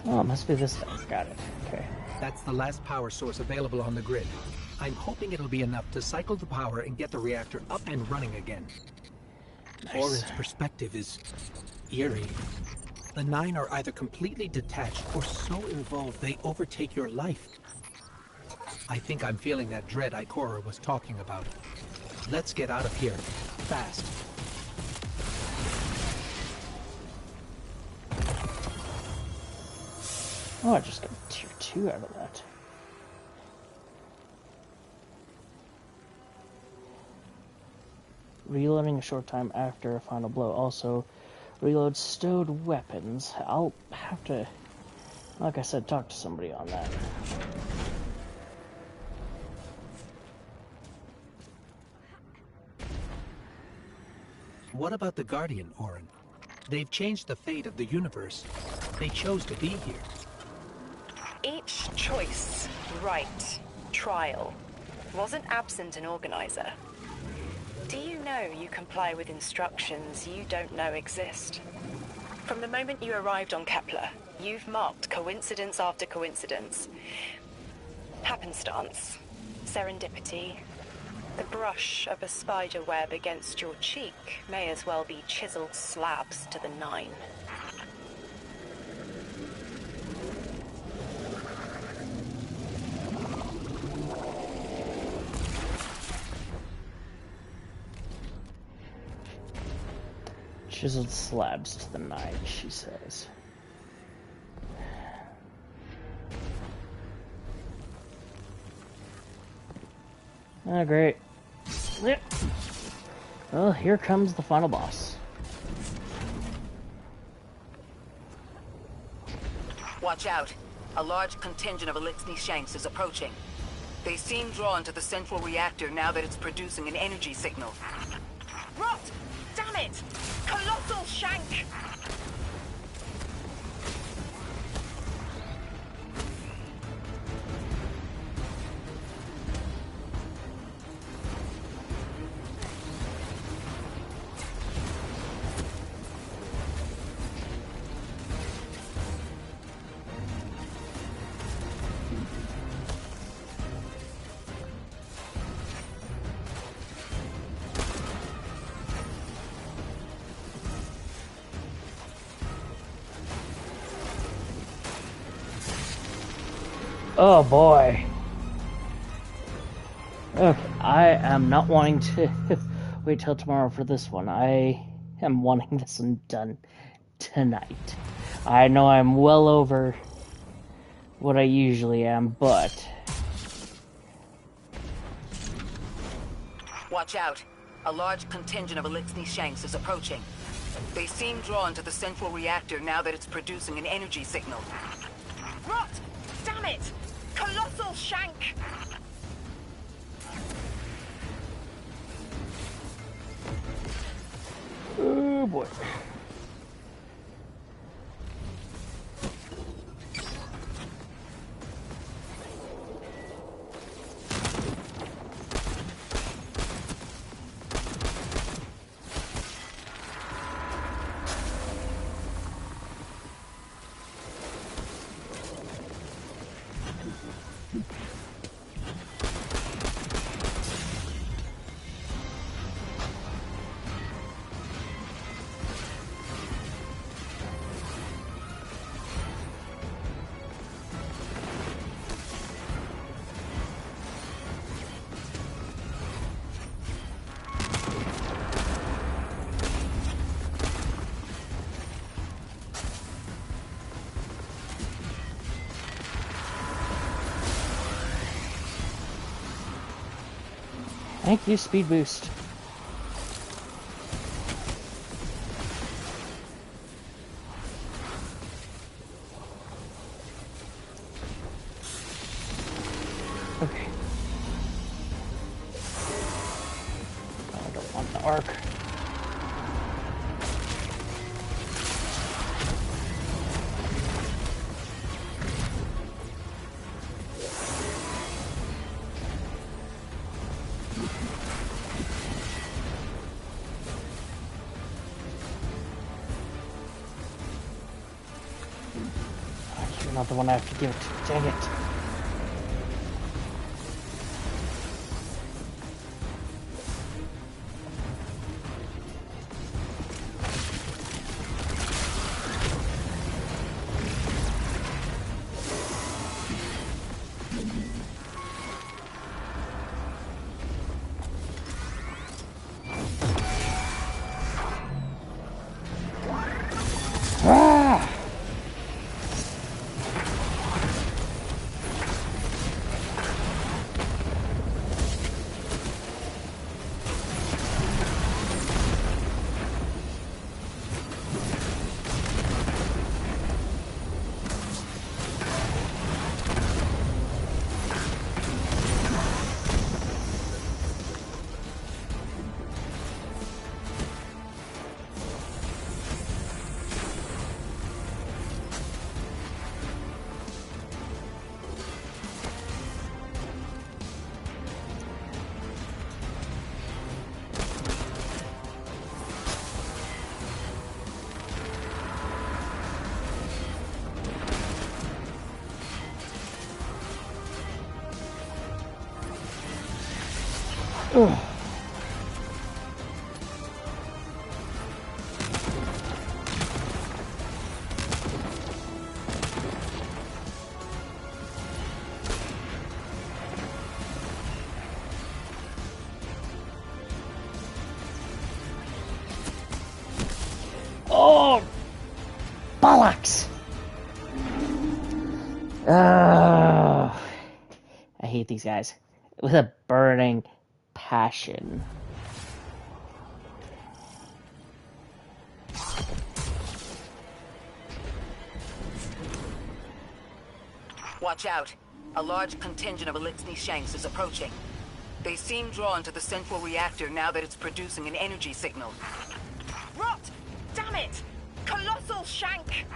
Oh, it must be this thing. Got it. Okay. That's the last power source available on the grid. I'm hoping it'll be enough to cycle the power and get the reactor up and running again. Nice. Orin's perspective is eerie. The Nine are either completely detached or so involved they overtake your life. I think I'm feeling that dread Ikora was talking about. Let's get out of here. Fast. Oh, I just got tier 2 out of that. Reloading a short time after a final blow. Also, reload stowed weapons. I'll have to, like I said, talk to somebody on that. What about the Guardian, Orin? They've changed the fate of the universe. They chose to be here. Each choice, right, trial, wasn't absent an organizer. Do you know you comply with instructions you don't know exist? From the moment you arrived on Kepler, you've marked coincidence after coincidence. Happenstance, serendipity. The brush of a spider web against your cheek may as well be chiseled slabs to the Nine. Chiseled slabs to the Nine, she says. Oh, great. Yep. Well, here comes the final boss. Watch out. A large contingent of Elixni Shanks is approaching. They seem drawn to the central reactor now that it's producing an energy signal. Rot! Damn it! Colossal Shank! Oh boy. Okay, I am not wanting to wait till tomorrow for this one. I am wanting this one done tonight. I know I'm well over what I usually am, but... Watch out. A large contingent of Elixni Shanks is approaching. They seem drawn to the central reactor now that it's producing an energy signal. Rot! Damn it! Colossal Shank! Oh boy. Thank you, speed boost. Okay. I don't want the arc. You're not the one I have to give it to. Dang it. Ah! Ugh. Oh, bollocks! I hate these guys with a burning passion. Watch out. A large contingent of Elixni Shanks is approaching. They seem drawn to the central reactor now that it's producing an energy signal. Rot! Damn it! Colossal Shank!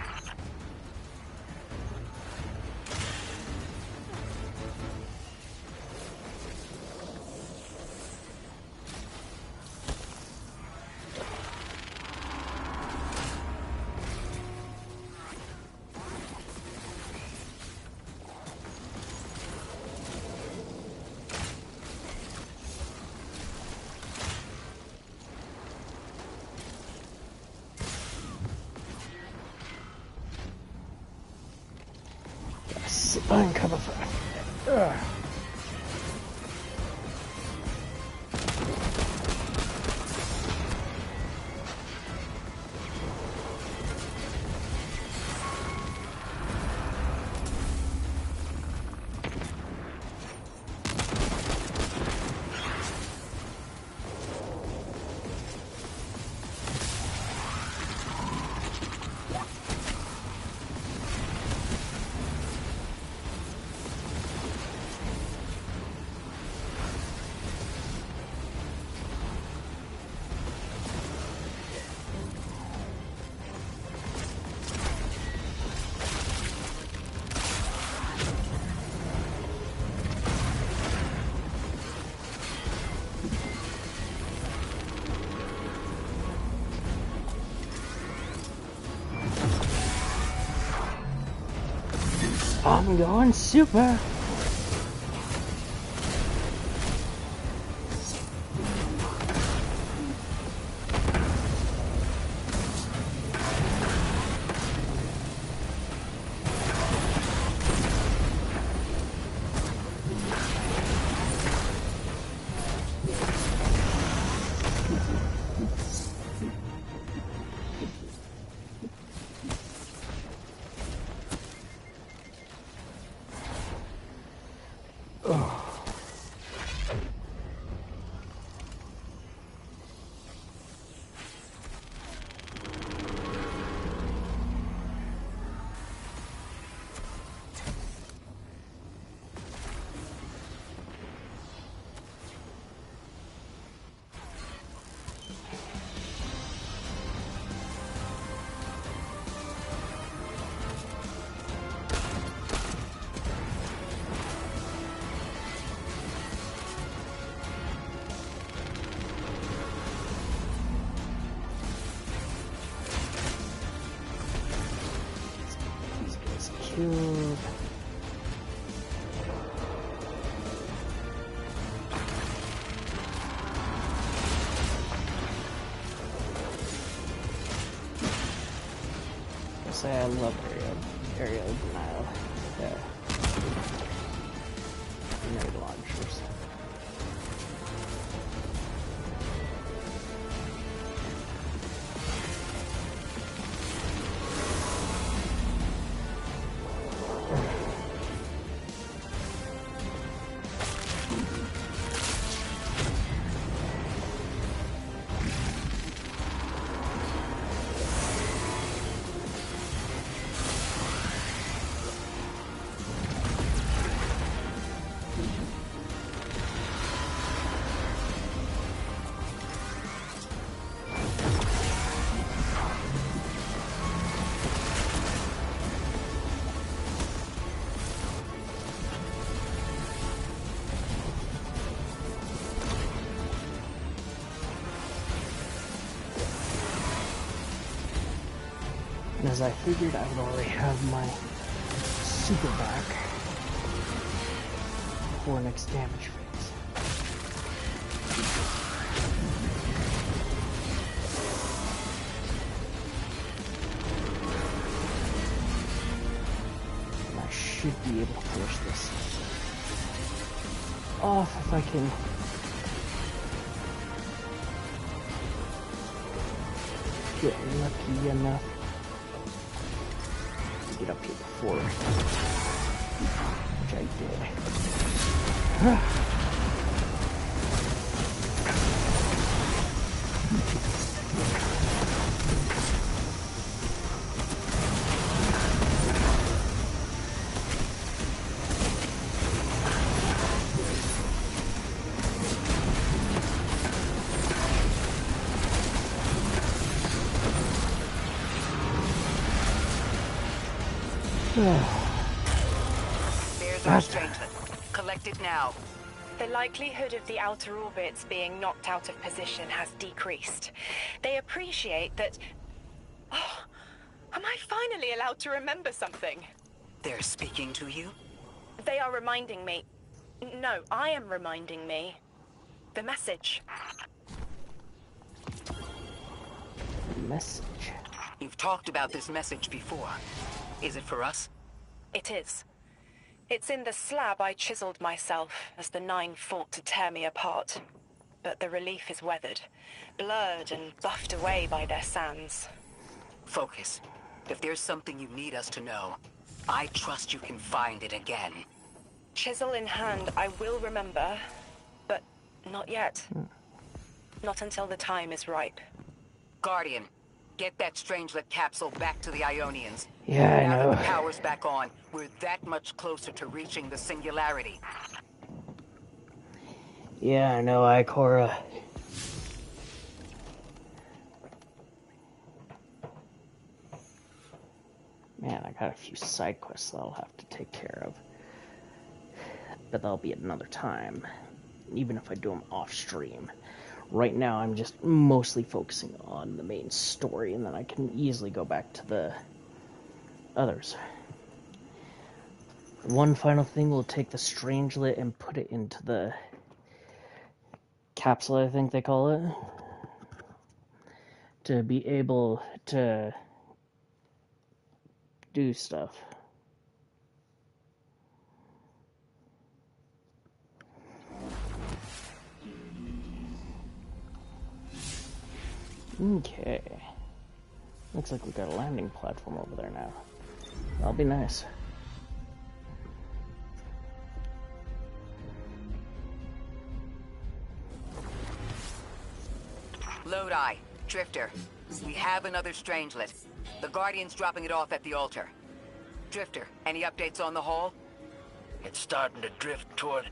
Uncover fire. I'm going super. Killed. I say I love aerial denial. Yeah. Grenade launchers. As I figured, I would already have my super back for next damage phase. And I should be able to finish this off if I can get lucky enough. Get up here before, which I did. There's our strength. Collect it now. The likelihood of the outer orbits being knocked out of position has decreased. They appreciate that... Oh, am I finally allowed to remember something? They're speaking to you? They are reminding me... No, I am reminding me. The message. Message. You've talked about this message before. Is it for us? It is. It's in the slab I chiseled myself as the Nine fought to tear me apart. But the relief is weathered, blurred and buffed away by their sands. Focus. If there's something you need us to know, I trust you can find it again. Chisel in hand, I will remember, but not yet. Not until the time is ripe. Guardian, get that Strangelet capsule back to the Ionians. Yeah, I Now know. that the power's back on, we're that much closer to reaching the Singularity. Yeah, I know, Ikora. Man, I got a few side quests that I'll have to take care of. But that'll be at another time, even if I do them off stream. Right now, I'm just mostly focusing on the main story, and then I can easily go back to the others. One final thing, we'll take the Strangelet and put it into the capsule, I think they call it, to be able to do stuff. Okay. Looks like we got a landing platform over there now. That'll be nice. Lodi, Drifter, we have another Strangelet. The Guardian's dropping it off at the altar. Drifter, any updates on the hole? It's starting to drift toward...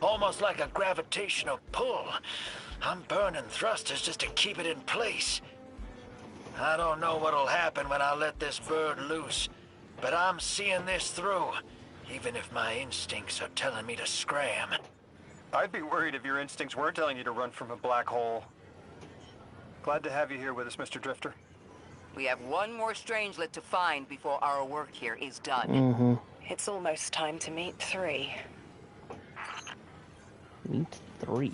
almost like a gravitational pull. I'm burning thrusters just to keep it in place. I don't know what'll happen when I let this bird loose, but I'm seeing this through, even if my instincts are telling me to scram. I'd be worried if your instincts were telling you to run from a black hole. Glad to have you here with us, Mr. Drifter. We have one more Strangelet to find before our work here is done. It's almost time to meet 3. Meet 3.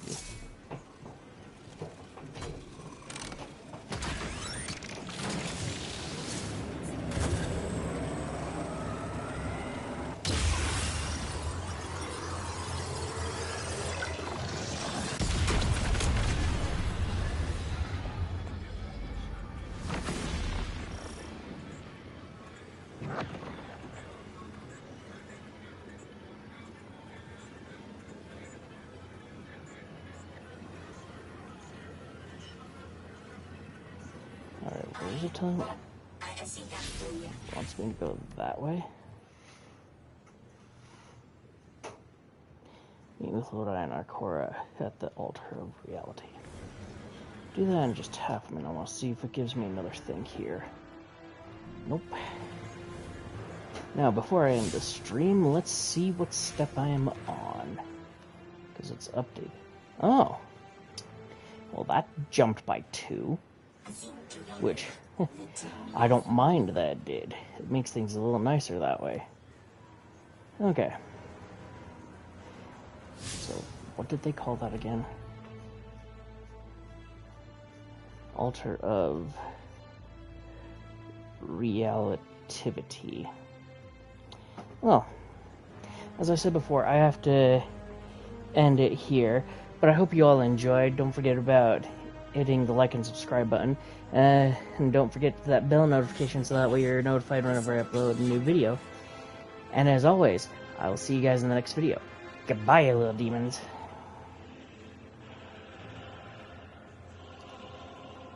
Where's it telling me? Wants me to go that way? Meet with Lodi and Ikora at the altar of reality. Do that in just half a minute. I want to see if it gives me another thing here. Nope. Now, before I end the stream, let's see what step I am on. Because it's updated. Oh. Well, that jumped by 2. Which, I don't mind that it did. It makes things a little nicer that way. Okay. So, what did they call that again? Altar of Relativity. Well, as I said before, I have to end it here. But I hope you all enjoyed. Don't forget about hitting the like and subscribe button. And don't forget that bell notification so that way you're notified whenever I upload a new video. And as always, I will see you guys in the next video. Goodbye, little demons.